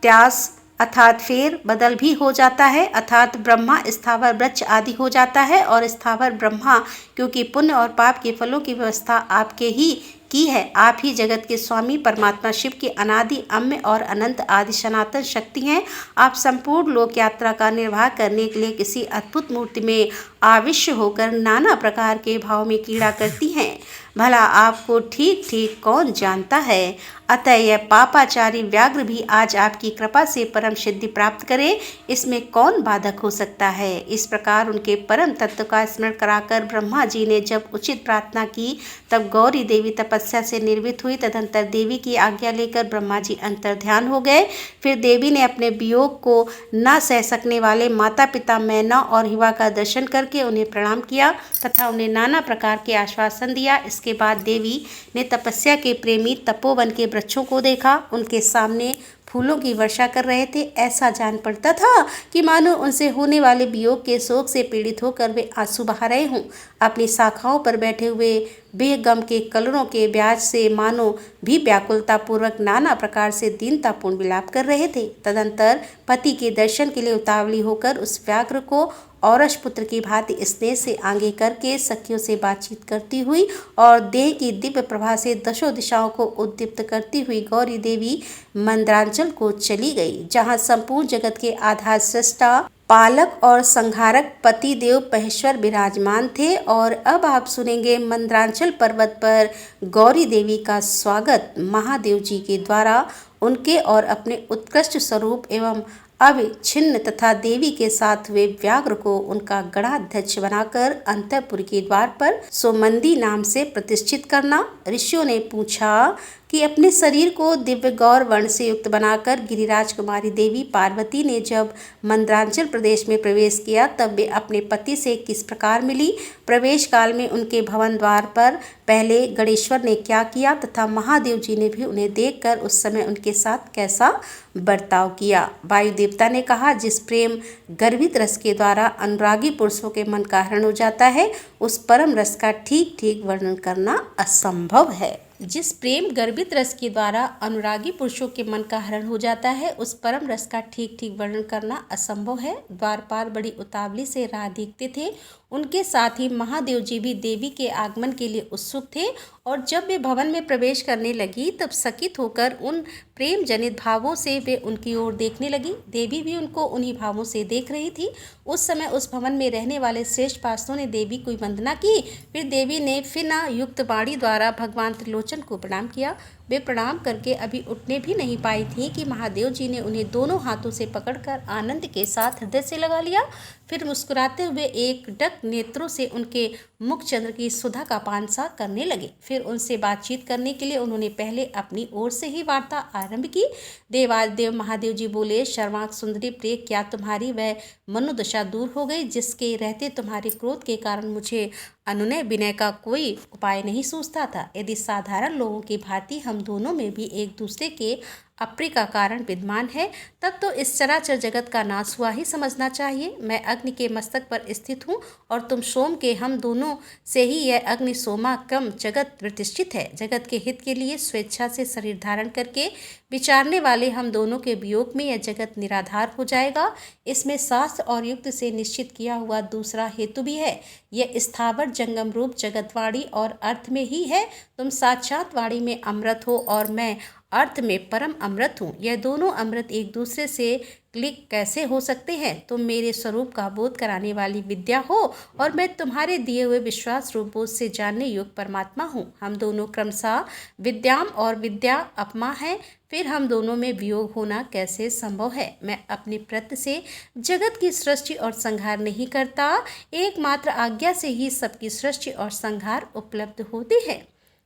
S1: त्यास अर्थात फेर बदल भी हो जाता है, अर्थात ब्रह्मा स्थावर वृक्ष आदि हो जाता है और स्थावर ब्रह्मा, क्योंकि पुण्य और पाप के फलों की व्यवस्था आपके ही की है। आप ही जगत के स्वामी परमात्मा शिव की अनादि, अम्य और अनंत आदि सनातन शक्ति हैं। आप संपूर्ण लोक यात्रा का निर्वाह करने के लिए किसी अद्भुत मूर्ति में आविष्ट होकर नाना प्रकार के भाव में क्रीड़ा करती हैं। भला आपको ठीक ठीक कौन जानता है? अतः यह पापाचारी व्याघ्र भी आज आपकी कृपा से परम सिद्धि प्राप्त करे, इसमें कौन बाधक हो सकता है? इस प्रकार उनके परम तत्व का स्मरण कराकर ब्रह्मा जी ने जब उचित प्रार्थना की, तब गौरी देवी तपस्या से निर्वित हुई। तदंतर देवी की आज्ञा लेकर ब्रह्मा जी अंतर ध्यान हो गए। फिर देवी ने अपने वियोग को न सह सकने वाले माता पिता मैना और हिवा का दर्शन करके उन्हें प्रणाम किया तथा उन्हें नाना प्रकार के आश्वासन दिया। इसके बाद देवी ने तपस्या के प्रेमी तपोवन के वृक्षों को देखा। उनके सामने फूलों की वर्षा कर रहे थे। ऐसा जान पड़ता था कि मानो उनसे होने वाले वियोग के शोक से पीड़ित होकर वे आंसू बहा रहे हों। अपनी शाखाओं पर बैठे हुए बेगम के कलरों के ब्याज से मानो भी व्याकुलता पूर्वक नाना प्रकार से दीनतापूर्ण विलाप कर रहे थे। तदंतर पति के दर्शन के लिए उतावली होकर उस व्याघ्र को औरस पुत्र की भांति स्नेह से आगे करके सखियों से बातचीत करती हुई और देह की दिव्य प्रभा से दशों दिशाओं को उद्दीप्त करती हुई गौरी देवी मंद्रांचल को चली गई, जहाँ संपूर्ण जगत के आधार सृष्टा, पालक और संहारक पति देव महेश्वर विराजमान थे। और अब आप सुनेंगे मंद्रांचल पर्वत पर गौरी देवी का स्वागत महादेव जी के द्वारा उनके और अपने उत्कृष्ट स्वरूप एवं अविच्छिन्न तथा देवी के साथ हुए व्याघ्र को उनका गणाध्यक्ष बनाकर अंतःपुर के द्वार पर सोमंदी नाम से प्रतिष्ठित करना। ऋषियों ने पूछा कि अपने शरीर को दिव्य गौर वर्ण से युक्त बनाकर गिरिराज कुमारी देवी पार्वती ने जब मंद्रांचल प्रदेश में प्रवेश किया तब वे अपने पति से किस प्रकार मिली। प्रवेश काल में उनके भवन द्वार पर पहले गणेश्वर ने क्या किया तथा महादेव जी ने भी उन्हें देखकर उस समय उनके साथ कैसा बर्ताव किया। वायु देवता ने कहा, जिस प्रेम गर्भित रस के द्वारा अनुरागी पुरुषों के मन का हरण हो जाता है उस परम रस का ठीक ठीक वर्णन करना असंभव है। जिस प्रेम गर्भित रस के द्वारा अनुरागी पुरुषों के मन का हरण हो जाता है उस परम रस का ठीक ठीक वर्णन करना असंभव है। द्वारपाल बड़ी उतावली से राह देखते थे। उनके साथ ही महादेव जी भी देवी के आगमन के लिए उत्सुक थे और जब वे भवन में प्रवेश करने लगी तब सकित होकर उन प्रेम जनित भावों से वे उनकी ओर देखने लगी। देवी भी उनको उन्हीं भावों से देख रही थी। उस समय उस भवन में रहने वाले श्रेष्ठ पार्षदों ने देवी को वंदना की। फिर देवी ने फिना युक्त वाणी द्वारा भगवान त्रिलोचन को प्रणाम किया। वे प्रणाम करके अभी उठने भी नहीं पाई थीं कि महादेव जी ने उन्हें दोनों हाथों से पकड़कर आनंद के साथ हृदय से लगा लिया। फिर मुस्कुराते हुए एकटक नेत्रों से उनके मुख चंद्र की सुधा का पान सा करने लगे। फिर उनसे बातचीत करने के लिए उन्होंने पहले अपनी ओर से ही वार्ता आरंभ की। देवादिदेव महादेव जी बोले, शर्माक सुंदरी प्रिय, क्या तुम्हारी वह मनोदशा दूर हो गई जिसके रहते तुम्हारे क्रोध के कारण मुझे अनुनय विनय का कोई उपाय नहीं सूझता था। यदि साधारण लोगों की भांति हम दोनों में भी एक दूसरे के अप्रिय का कारण विद्यमान है तब तो इस चराचर जगत का नाश हुआ ही समझना चाहिए। मैं अग्नि के मस्तक पर स्थित हूँ और तुम सोम के, हम दोनों से ही यह अग्नि सोमा क्रम जगत प्रतिष्ठित है। जगत के हित के लिए स्वेच्छा से शरीर धारण करके विचारने वाले हम दोनों के वियोग में यह जगत निराधार हो जाएगा। इसमें शास्त्र और युक्त से निश्चित किया हुआ दूसरा हेतु भी है। यह स्थावर जंगम रूप जगतवाणी और अर्थ में ही है। तुम साक्षात वाणी में अमृत हो और मैं अर्थ में परम अमृत हूँ। यह दोनों अमृत एक दूसरे से क्लिक कैसे हो सकते हैं। तुम मेरे स्वरूप का बोध कराने वाली विद्या हो और मैं तुम्हारे दिए हुए विश्वास रूप बोध से जानने योग्य परमात्मा हूँ। हम दोनों क्रमशः विद्याम और विद्या अपमा हैं। फिर हम दोनों में वियोग होना कैसे संभव है। मैं अपने प्रत्य से जगत की सृष्टि और संहार नहीं करता। एकमात्र आज्ञा से ही सबकी सृष्टि और संहार उपलब्ध होती है।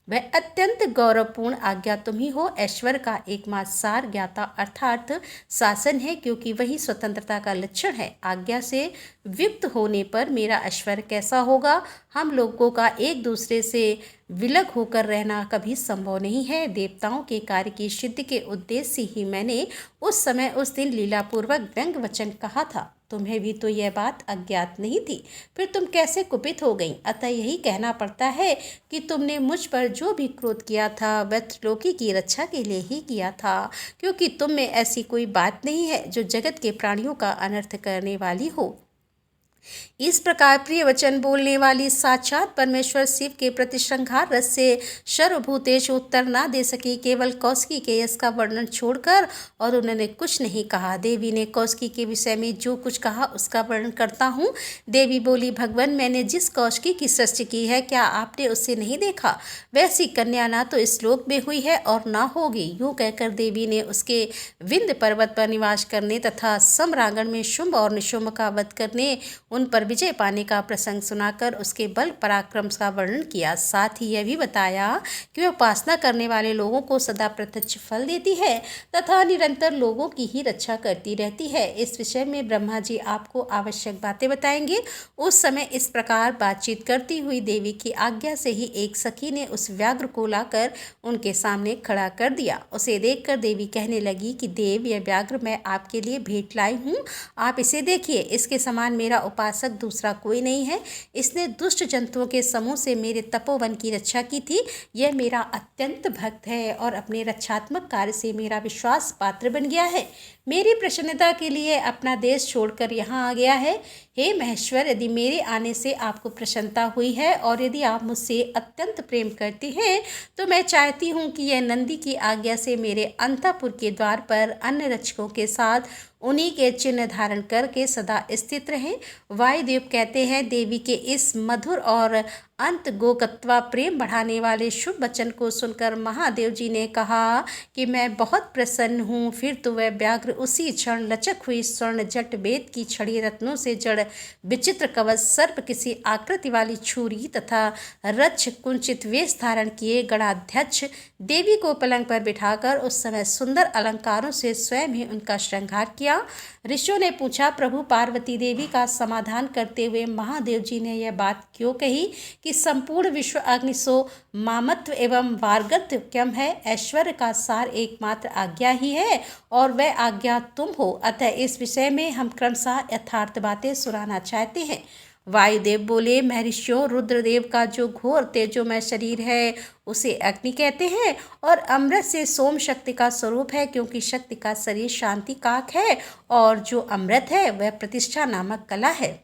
S1: वह अत्यंत गौरवपूर्ण आज्ञा तुम ही हो। ऐश्वर्य का एकमात्र सार ज्ञाता अर्थात शासन है, क्योंकि वही स्वतंत्रता का लक्षण है। आज्ञा से वियुक्त होने पर मेरा ऐश्वर्य कैसा होगा। हम लोगों का एक दूसरे से विलग होकर रहना कभी संभव नहीं है। देवताओं के कार्य की सिद्धि के उद्देश्य से ही मैंने उस समय उस दिन लीलापूर्वक व्यंग वचन कहा था। तुम्हें भी तो यह बात अज्ञात नहीं थी, फिर तुम कैसे कुपित हो गई। अतः यही कहना पड़ता है कि तुमने मुझ पर जो भी क्रोध किया था वह त्रिलोकी की रक्षा के लिए ही किया था, क्योंकि तुम में ऐसी कोई बात नहीं है जो जगत के प्राणियों का अनर्थ करने वाली हो। इस प्रकार प्रिय वचन बोलने वाली साक्षात परमेश्वर शिव के प्रति श्रृंगार रस से सर्वभूतेश उत्तर ना दे सकी। केवल कौशिकी के यश का वर्णन छोड़कर और उन्होंने कुछ नहीं कहा। देवी ने कौशिकी के विषय में जो कुछ कहा उसका वर्णन करता हूँ। देवी बोली, भगवान, मैंने जिस कौशिकी की सृष्टि की है क्या आपने उससे नहीं देखा। वैसी कन्या ना तो इस लोक में हुई है और ना होगी। यूँ कहकर देवी ने उसके विंध्य पर्वत पर निवास करने तथा सम्रांगण में शुंभ और निशुंभ का वध करने उन पर विजय पाने का प्रसंग सुनाकर उसके बल पराक्रम का वर्णन किया। साथ ही यह भी बताया कि वह उपासना करने वाले लोगों को सदा प्रत्यक्ष फल देती है तथा निरंतर लोगों की ही रक्षा करती रहती है। इस विषय में ब्रह्मा जी आपको आवश्यक बातें बताएंगे। उस समय इस प्रकार बातचीत करती हुई देवी की आज्ञा से ही एक सखी ने उस व्याघ्र को लाकर उनके सामने खड़ा कर दिया। उसे देखकर देवी कहने लगी कि देव, यह व्याघ्र मैं आपके लिए भेंट लाई हूँ। आप इसे देखिए। इसके समान मेरा उपासक दूसरा कोई नहीं है। इसने दुष्ट जंतुओं के समूह से मेरे तपोवन की रक्षा की थी। यह मेरा अत्यंत भक्त है और अपने रक्षात्मक कार्य से मेरा विश्वास पात्र बन गया है। मेरी प्रसन्नता के लिए अपना देश छोड़कर यहाँ आ गया है। हे महेश्वर, यदि मेरे आने से आपको प्रसन्नता हुई है और यदि आप मुझसे अत्यंत प्रेम करते हैं तो मैं चाहती हूँ कि यह नंदी की आज्ञा से मेरे अंतःपुर के द्वार पर अन्य रक्षकों के साथ उन्हीं के चिन्ह धारण करके सदा स्थित रहें। वायुदेव कहते हैं, देवी के इस मधुर और अंत गोकत्वा प्रेम बढ़ाने वाले शुभ वचन को सुनकर महादेव जी ने कहा कि मैं बहुत प्रसन्न हूँ। फिर तो वह व्याघ्र उसी क्षण लचक हुई स्वर्ण जट बेद की छड़ी, रत्नों से जड़ विचित्र कवच, सर्प किसी आकृति वाली छुरी तथा रक्ष कुंचित वेश धारण किए गणाध्यक्ष देवी को पलंग पर बिठाकर उस समय सुंदर अलंकारों से स्वयं ही उनका श्रृंगार किया। ऋषियों ने पूछा, प्रभु पार्वती देवी का समाधान करते हुए महादेव जी ने यह बात क्यों कही कि संपूर्ण विश्व अग्नि सो मामत्व एवं वार्गत्वक्यम है। ऐश्वर्य का सार एकमात्र आज्ञा ही है और वह आज्ञा तुम हो। अतः इस विषय में हम क्रमशः यथार्थ बातें सुनाना चाहते हैं। वायुदेव बोले, महर्षियों, रुद्रदेव का जो घोर तेजोमय शरीर है उसे अग्नि कहते हैं और अमृत से सोम शक्ति का स्वरूप है, क्योंकि शक्ति का शरीर शांति काक है और जो अमृत है वह प्रतिष्ठा नामक कला है।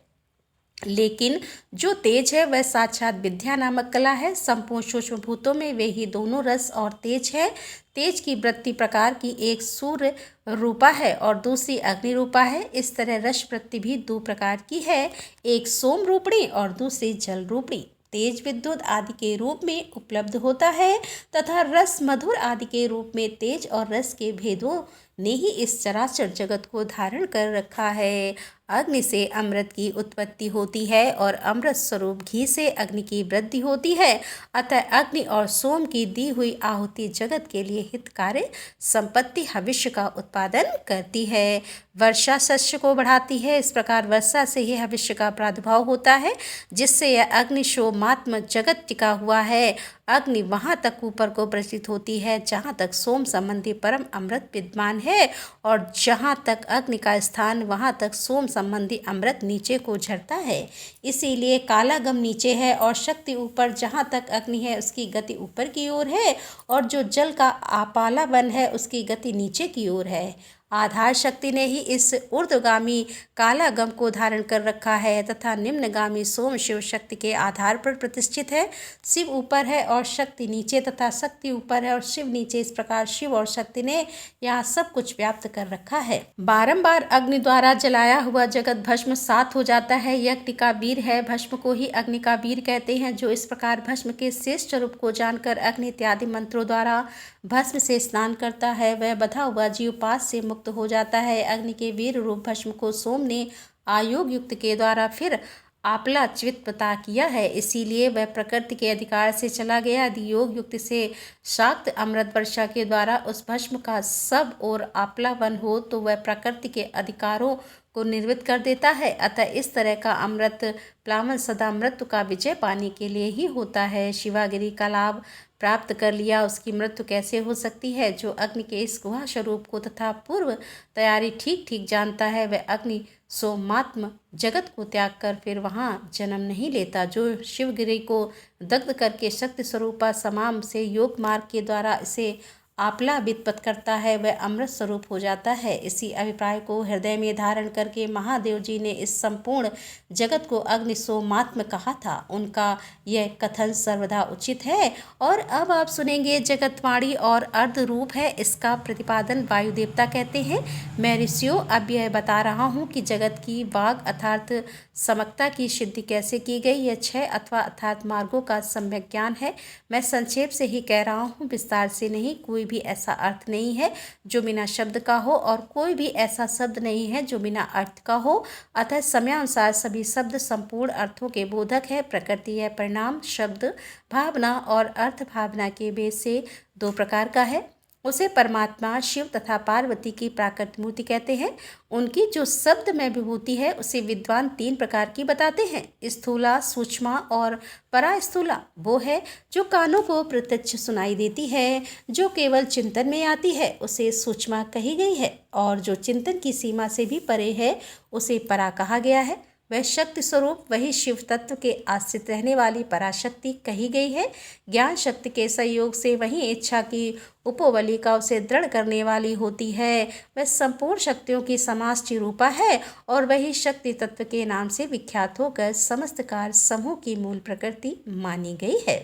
S1: लेकिन जो तेज है वह साक्षात विद्या नामक कला है। संपूर्ण सूक्ष्म भूतों में वे ही दोनों रस और तेज है। तेज की वृत्ति प्रकार की एक सूर्य रूपा है और दूसरी अग्नि रूपा है। इस तरह रस वृत्ति भी दो प्रकार की है, एक सोम रूपणी और दूसरी जल रूपणी। तेज विद्युत आदि के रूप में उपलब्ध होता है तथा रस मधुर आदि के रूप में तेज और रस के भेदों ने ही इस चराचर जगत को धारण कर रखा है। अग्नि से अमृत की उत्पत्ति होती है और अमृत स्वरूप घी से अग्नि की वृद्धि होती है। अतः अग्नि और सोम की दी हुई आहुति जगत के लिए हितकारी संपत्ति हविष्य का उत्पादन करती है। वर्षा शस्य को बढ़ाती है। इस प्रकार वर्षा से ही हविष्य का प्रादुर्भाव होता है, जिससे यह अग्नि सोमात्म जगत टिका हुआ है। अग्नि वहाँ तक ऊपर को प्रचित होती है जहाँ तक सोम संबंधी परम अमृत विद्यमान है और जहाँ तक अग्नि का स्थान वहाँ तक सोम संबंधी अमृत नीचे को झरता है। इसीलिए कालागम नीचे है और शक्ति ऊपर। जहाँ तक अग्नि है उसकी गति ऊपर की ओर है और जो जल का आपालावन है उसकी गति नीचे की ओर है। आधार शक्ति ने ही इस ऊर्ध्वगामी कालागम को धारण कर रखा है तथा निम्नगामी सोम शिव शक्ति के आधार पर प्रतिष्ठित है। शिव ऊपर है और शक्ति नीचे तथा शक्ति ऊपर है और शिव नीचे। इस प्रकार शिव और शक्ति ने यहाँ सब कुछ व्याप्त कर रखा है। बारंबार अग्नि द्वारा जलाया हुआ जगत भस्म सात हो जाता है। यह अग्नि का वीर है। भस्म को ही अग्नि का वीर कहते हैं। जो इस प्रकार भस्म के शेष स्वरूप को जानकर अग्नि इत्यादि मंत्रों द्वारा भस्म से स्नान करता है वह बधा हुआ जीव पास से मुक्त हो जाता है। अग्नि के वीर रूप भस्म को सोम ने आयोग युक्त के द्वारा फिर आपला च्युत पता किया है, इसीलिए वह प्रकृति के अधिकार से चला गया। यदि योग युक्त से शाक्त अमृत वर्षा के द्वारा उस भस्म का सब और आपलावन हो तो वह प्रकृति के अधिकारों को निर्मित कर देता है। अतः इस तरह का अमृत प्लावन सदा मृत्यु का विजय पाने के लिए ही होता है। शिवागिरी का लाभ प्राप्त कर लिया उसकी मृत्यु कैसे हो सकती है। जो अग्नि के इस गुहा स्वरूप को तथा पूर्व तैयारी ठीक ठीक जानता है वह अग्नि सोमात्म जगत को त्याग कर फिर वहाँ जन्म नहीं लेता। जो शिवगिरी को दग्ध करके शक्ति स्वरूपा समाम से योग मार्ग के द्वारा इसे आपला वित्पत्त करता है वह अमृत स्वरूप हो जाता है। इसी अभिप्राय को हृदय में धारण करके महादेव जी ने इस संपूर्ण जगत को अग्नि सोमात्म कहा था। उनका यह कथन सर्वदा उचित है। और अब आप सुनेंगे जगतवाणी और अर्ध रूप है। इसका प्रतिपादन वायु देवता कहते हैं। मैं ऋषियों अब यह बता रहा हूँ कि जगत की वाग अर्थात समकता की सिद्धि कैसे की गई। यह 6 अथवा अर्थात मार्गों का सम्यक ज्ञान है। मैं संक्षेप से ही कह रहा हूँ, विस्तार से नहीं। कोई भी ऐसा अर्थ नहीं है जो बिना शब्द का हो और कोई भी ऐसा शब्द नहीं है जो बिना अर्थ का हो। अतः समयानुसार सभी शब्द संपूर्ण अर्थों के बोधक है। प्रकृति है परिणाम, शब्द भावना और अर्थ भावना के भेद से 2 प्रकार का है। उसे परमात्मा शिव तथा पार्वती की प्राकृत मूर्ति कहते हैं। उनकी जो शब्द में विभूति है उसे विद्वान 3 प्रकार की बताते हैं, स्थूला, सूक्ष्मा और परास्थूला। वो है जो कानों को प्रत्यक्ष सुनाई देती है, जो केवल चिंतन में आती है उसे सूक्ष्मा कही गई है और जो चिंतन की सीमा से भी परे है उसे परा कहा गया है। वह शक्ति स्वरूप वही शिव तत्व के आश्रित रहने वाली पराशक्ति कही गई है। ज्ञान शक्ति के सहयोग से वही इच्छा की उपवलिका उसे दृढ़ करने वाली होती है। वह संपूर्ण शक्तियों की समाष्टि रूपा है और वही शक्ति तत्व के नाम से विख्यात होकर समस्त कार्य समूह की मूल प्रकृति मानी गई है।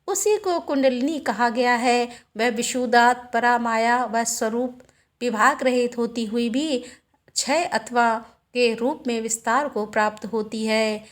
S1: उसी को कुंडलिनी कहा गया है। वह विशुद्धात् परामाया व स्वरूप विभाग रहित होती हुई भी 6 अथवा के रूप में विस्तार को प्राप्त होती है।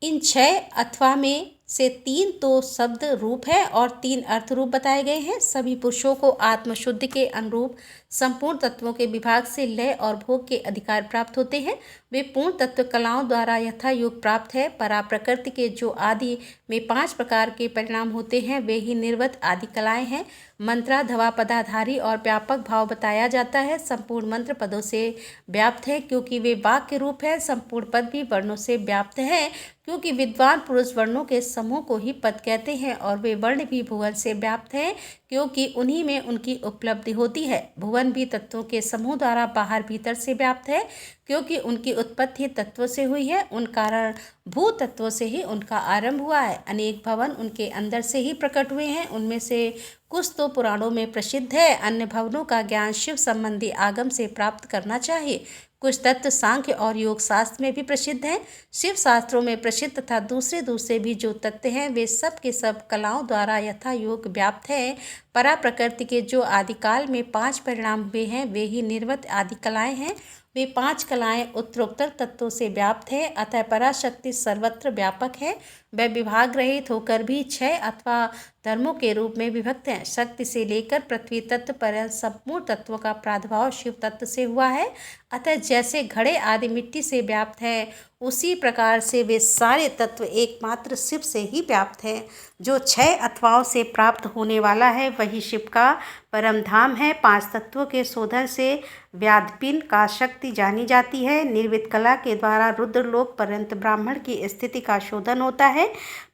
S1: इन 6 अथवा में से 3 तो शब्द रूप है और 3 अर्थ रूप बताए गए हैं। सभी पुरुषों को आत्मशुद्धि के अनुरूप संपूर्ण तत्वों के विभाग से लय और भोग के अधिकार प्राप्त होते हैं। वे पूर्ण तत्व कलाओं द्वारा यथा योग प्राप्त है। परा प्रकृति के जो आदि में 5 प्रकार के परिणाम होते हैं वे ही निर्वत आदि कलाएं हैं। मंत्रा धवा पदाधारी और व्यापक भाव बताया जाता है। संपूर्ण मंत्र पदों से व्याप्त है क्योंकि वे वाक्य रूप है। संपूर्ण पद भी वर्णों से व्याप्त है क्योंकि विद्वान पुरुष वर्णों के समूह को ही पद कहते हैं और वे वर्ण भी भुवन से व्याप्त हैं क्योंकि उन्हीं में उनकी उपलब्धि होती है। भुवन भी तत्वों के समूह द्वारा बाहर भीतर से व्याप्त है क्योंकि उनकी उत्पत्ति तत्वों से हुई है। उन कारण भू तत्वों से ही उनका आरंभ हुआ है। अनेक भवन उनके अंदर से ही प्रकट हुए हैं। उनमें से कुछ तो पुराणों में प्रसिद्ध है। अन्य भवनों का ज्ञान शिव संबंधी आगम से प्राप्त करना चाहिए। कुछ तत्व सांख्य और योग शास्त्र में भी प्रसिद्ध हैं। शिव शास्त्रों में प्रसिद्ध तथा दूसरे भी जो तत्व हैं वे सब के सब कलाओं द्वारा यथा योग व्याप्त है। परा प्रकृति के जो आदिकाल में 5 परिणाम हुए हैं वे ही निर्वत आदि कलाएं हैं। वे 5 कलाएं उत्तरोत्तर तत्वों से व्याप्त है। अतः पराशक्ति सर्वत्र व्यापक है। वह विभाग रहित होकर भी 6 अथवा धर्मों के रूप में विभक्त हैं। शक्ति से लेकर पृथ्वी तत्व पर संपूर्ण तत्वों का प्रादुर्भाव शिव तत्व से हुआ है। अतः जैसे घड़े आदि मिट्टी से व्याप्त है उसी प्रकार से वे सारे तत्व एकमात्र शिव से ही व्याप्त हैं। जो 6 अथवाओं से प्राप्त होने वाला है वही शिव का परम धाम है। 5 तत्वों के शोधन से व्याधपिन का शक्ति जानी जाती है। निर्वित कला के द्वारा रुद्रलोक पर्यंत ब्राह्मण की स्थिति का शोधन होता है।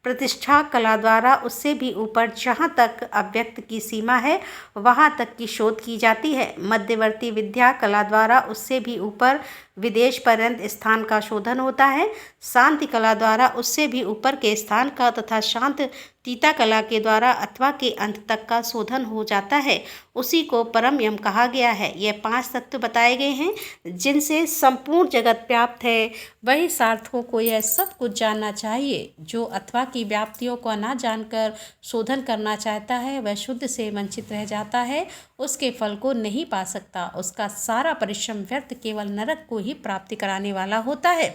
S1: प्रतिष्ठा कला द्वारा उससे भी ऊपर जहाँ तक अव्यक्त की सीमा है वहाँ तक की शोध की जाती है। मध्यवर्ती विद्या कला द्वारा उससे भी ऊपर विदेश पर्यंत स्थान का शोधन होता है। शांति कला द्वारा उससे भी ऊपर के स्थान का तथा शांत तीता कला के द्वारा अथवा के अंत तक का शोधन हो जाता है। उसी को परम यम कहा गया है। यह 5 तत्व बताए गए हैं जिनसे संपूर्ण जगत व्याप्त है। वही सार्थकों को यह सब कुछ जानना चाहिए। जो अथवा की व्याप्तियों को ना जानकर शोधन करना चाहता है वह शुद्ध से वंचित रह जाता है। उसके फल को नहीं पा सकता। उसका सारा परिश्रम व्यर्थ केवल नरक को ही प्राप्ति कराने वाला होता है।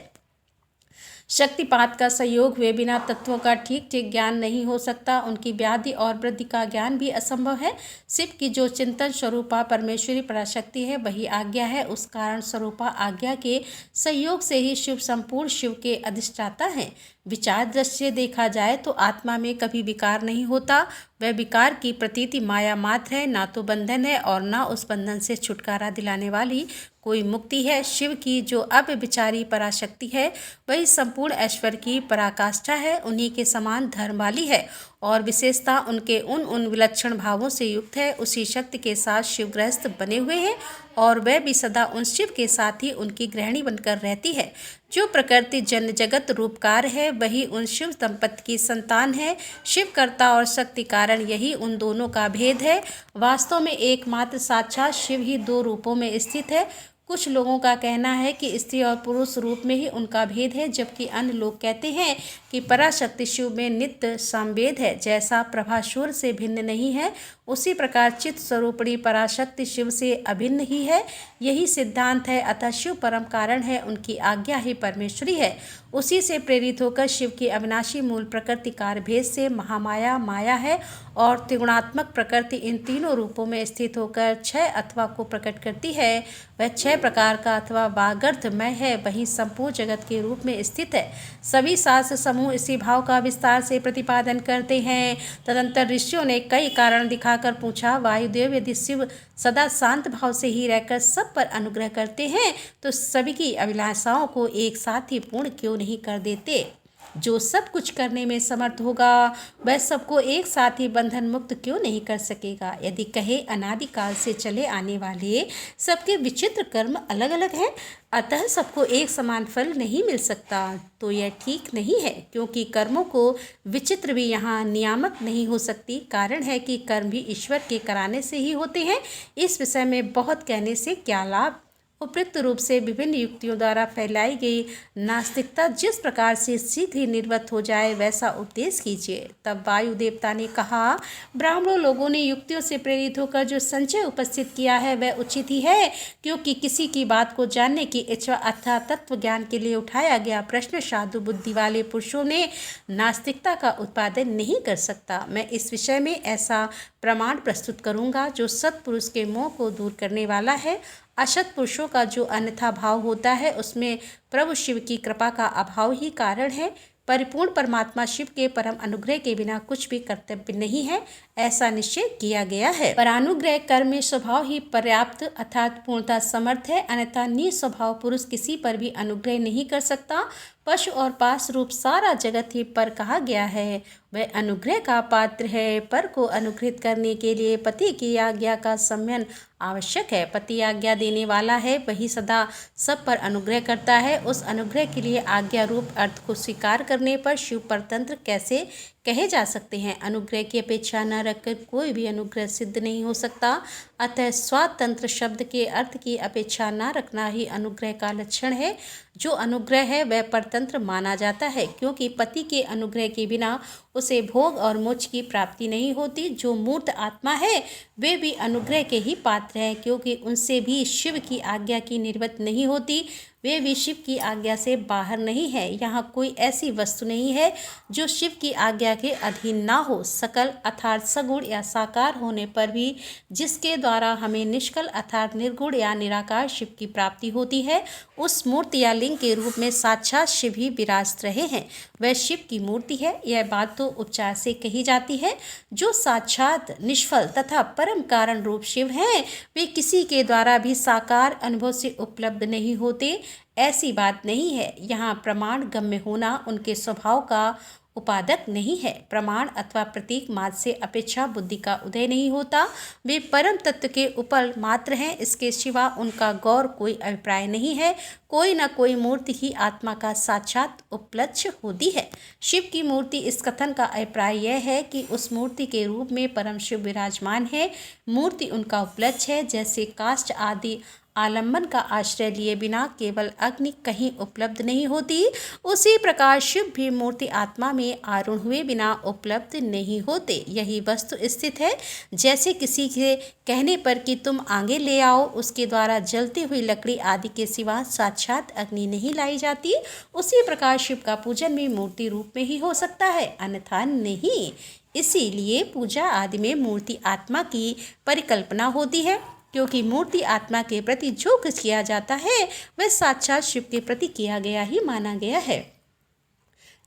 S1: शक्तिपात का सहयोग हुए बिना तत्वों का ठीक ठीक ज्ञान नहीं हो सकता। उनकी व्याधि और वृद्धि का ज्ञान भी असंभव है। शिव की जो चिंतन स्वरूपा परमेश्वरी पराशक्ति है वही आज्ञा है। उस कारण स्वरूपा आज्ञा के सहयोग से ही शिव संपूर्ण शिव के अधिष्ठाता हैं। विचार दृष्टि देखा जाए तो आत्मा में कभी विकार नहीं होता। वह विकार की प्रतीति माया मात्र है। ना तो बंधन है और ना उस बंधन से छुटकारा दिलाने वाली कोई मुक्ति है। शिव की जो अव्यभिचारी पराशक्ति है वही संपूर्ण ऐश्वर्य की पराकाष्ठा है। उन्हीं के समान धर्म वाली है और विशेषता उनके उन विलक्षण भावों से युक्त है। उसी शक्ति के साथ शिव गृहस्थ बने हुए हैं और वह भी सदा उन शिव के साथ ही उनकी गृहिणी बनकर रहती है। जो प्रकृति जन जगत रूपकार है वही उन शिव दंपति की संतान है। शिव कर्ता और शक्ति कारण यही उन दोनों का भेद है। वास्तव में एकमात्र साक्षात शिव ही 2 रूपों में स्थित है। कुछ लोगों का कहना है कि स्त्री और पुरुष रूप में ही उनका भेद है, जबकि अन्य लोग कहते हैं कि पराशक्ति शिव में नित्य संवेद है। जैसा प्रभासूर से भिन्न नहीं है उसी प्रकार चित्त स्वरूपणी पराशक्ति शिव से अभिन्न ही है। यही सिद्धांत है। अतः शिव परम कारण है। उनकी आज्ञा ही परमेश्वरी है। उसी से प्रेरित होकर शिव की अविनाशी मूल प्रकृति कार्य भेद से महामाया माया है और त्रिगुणात्मक प्रकृति इन तीनों रूपों में स्थित होकर 6 अथवा को प्रकट करती है। वह 6 प्रकार का अथवा वागर्थमय है। वही संपूर्ण जगत के रूप में स्थित है। सभी शास्त्र समूह इसी भाव का विस्तार से प्रतिपादन करते हैं। तदंतर ऋषियों ने कई कारण दिखाकर पूछा, वायुदेव यदि शिव सदा शांत भाव से ही रहकर सब पर अनुग्रह करते हैं तो सभी की अभिलाषाओं को एक साथ ही पूर्ण क्यों नहीं कर देते। जो सब कुछ करने में समर्थ होगा वह सबको एक साथ ही बंधन मुक्त क्यों नहीं कर सकेगा। यदि कहे अनादिकाल से चले आने वाले सबके विचित्र कर्म अलग अलग हैं, अतः सबको एक समान फल नहीं मिल सकता, तो यह ठीक नहीं है, क्योंकि कर्मों को विचित्र भी यहाँ नियामक नहीं हो सकती। कारण है कि कर्म भी ईश्वर के कराने से ही होते हैं। इस विषय में बहुत कहने से क्या लाभ। उपयुक्त रूप से विभिन्न युक्तियों द्वारा फैलाई गई नास्तिकता जिस प्रकार से शीघ्र ही निर्वत हो जाए वैसा उपदेश कीजिए। तब वायु देवता ने कहा, ब्राह्मणों लोगों ने युक्तियों से प्रेरित होकर जो संचय उपस्थित किया है वह उचित ही है, क्योंकि किसी की बात को जानने की इच्छा अथवा तत्व ज्ञान के लिए उठाया गया प्रश्न साधु बुद्धि वाले पुरुषों ने नास्तिकता का उत्पादन नहीं कर सकता। मैं इस विषय में ऐसा प्रमाण प्रस्तुत करूंगा जो सत्पुरुष के मोह को दूर करने वाला है। असत पुरुषों का जो अन्यथा भाव होता है उसमें प्रभु शिव की कृपा का अभाव ही कारण है। परिपूर्ण परमात्मा शिव के परम अनुग्रह के बिना कुछ भी कर्तव्य नहीं है, ऐसा निश्चय किया गया है। पर अनुग्रह कर्म में स्वभाव ही पर्याप्त अर्थात पूर्णता समर्थ है, अन्यथा निस्वभाव पुरुष किसी पर भी अनुग्रह नहीं कर सकता। पशु और पास रूप सारा जगत ही पर कहा गया है, वह अनुग्रह का पात्र है। पर को अनुग्रहित करने के लिए पति की आज्ञा का सम्मान आवश्यक है। पति आज्ञा देने वाला है, वही सदा सब पर अनुग्रह करता है। उस अनुग्रह के लिए आज्ञा रूप अर्थ को स्वीकार करने पर शिव परतंत्र कैसे कहे जा सकते हैं। अनुग्रह की अपेक्षा न रखकर कोई भी अनुग्रह सिद्ध नहीं हो सकता। अतः स्वातंत्र शब्द के अर्थ की अपेक्षा न रखना ही अनुग्रह का लक्षण है। जो अनुग्रह है वह परतंत्र माना जाता है, क्योंकि पति के अनुग्रह के बिना उसे भोग और मोक्ष की प्राप्ति नहीं होती। जो मूर्त आत्मा है वे भी अनुग्रह के ही पात्र हैं, क्योंकि उनसे भी शिव की आज्ञा की निर्वत नहीं होती। वे भी शिव की आज्ञा से बाहर नहीं है। यहाँ कोई ऐसी वस्तु नहीं है जो शिव की आज्ञा के अधीन ना हो। सकल अर्थात सगुण या साकार होने पर भी जिसके द्वारा हमें निष्कल अर्थात निर्गुण या निराकार शिव की प्राप्ति होती है, उस मूर्ति या लिंग के रूप में साक्षात शिव ही विराजत रहे हैं। वह शिव की मूर्ति है। यह बात तो उपचार से कही जाती है। जो साक्षात निष्फल तथा परम कारण रूप शिव हैं, वे किसी के द्वारा भी साकार अनुभव से उपलब्ध नहीं होते, ऐसी बात नहीं है। यहाँ प्रमाण गम्य होना उनके स्वभाव का उपादक नहीं है। प्रमाण अथवा प्रतीक मात्र से अपेक्षा बुद्धि का उदय नहीं होता। वे परम तत्व के उपल मात्र हैं, इसके सिवा उनका गौर कोई अभिप्राय नहीं है। कोई न कोई मूर्ति ही आत्मा का साक्षात उपलक्ष्य होती है। शिव की मूर्ति इस कथन का अभिप्राय यह है कि उस मूर्ति के रूप में परम शिव विराजमान है। मूर्ति उनका उपलक्ष्य है। जैसे काष्ठ आदि आलम्बन का आश्रय लिए बिना केवल अग्नि कहीं उपलब्ध नहीं होती, उसी प्रकार शिव भी मूर्ति आत्मा में आरूढ़ हुए बिना उपलब्ध नहीं होते। यही वस्तु स्थित है। जैसे किसी के कहने पर कि तुम आगे ले आओ, उसके द्वारा जलती हुई लकड़ी आदि के सिवा साक्षात अग्नि नहीं लाई जाती, उसी प्रकार शिव का पूजन भी मूर्ति रूप में ही हो सकता है, अन्यथा नहीं। इसीलिए पूजा आदि में मूर्ति आत्मा की परिकल्पना होती है, क्योंकि मूर्ति आत्मा के प्रति जो कुछ किया जाता है वह साक्षात शिव के प्रति किया गया ही माना गया है।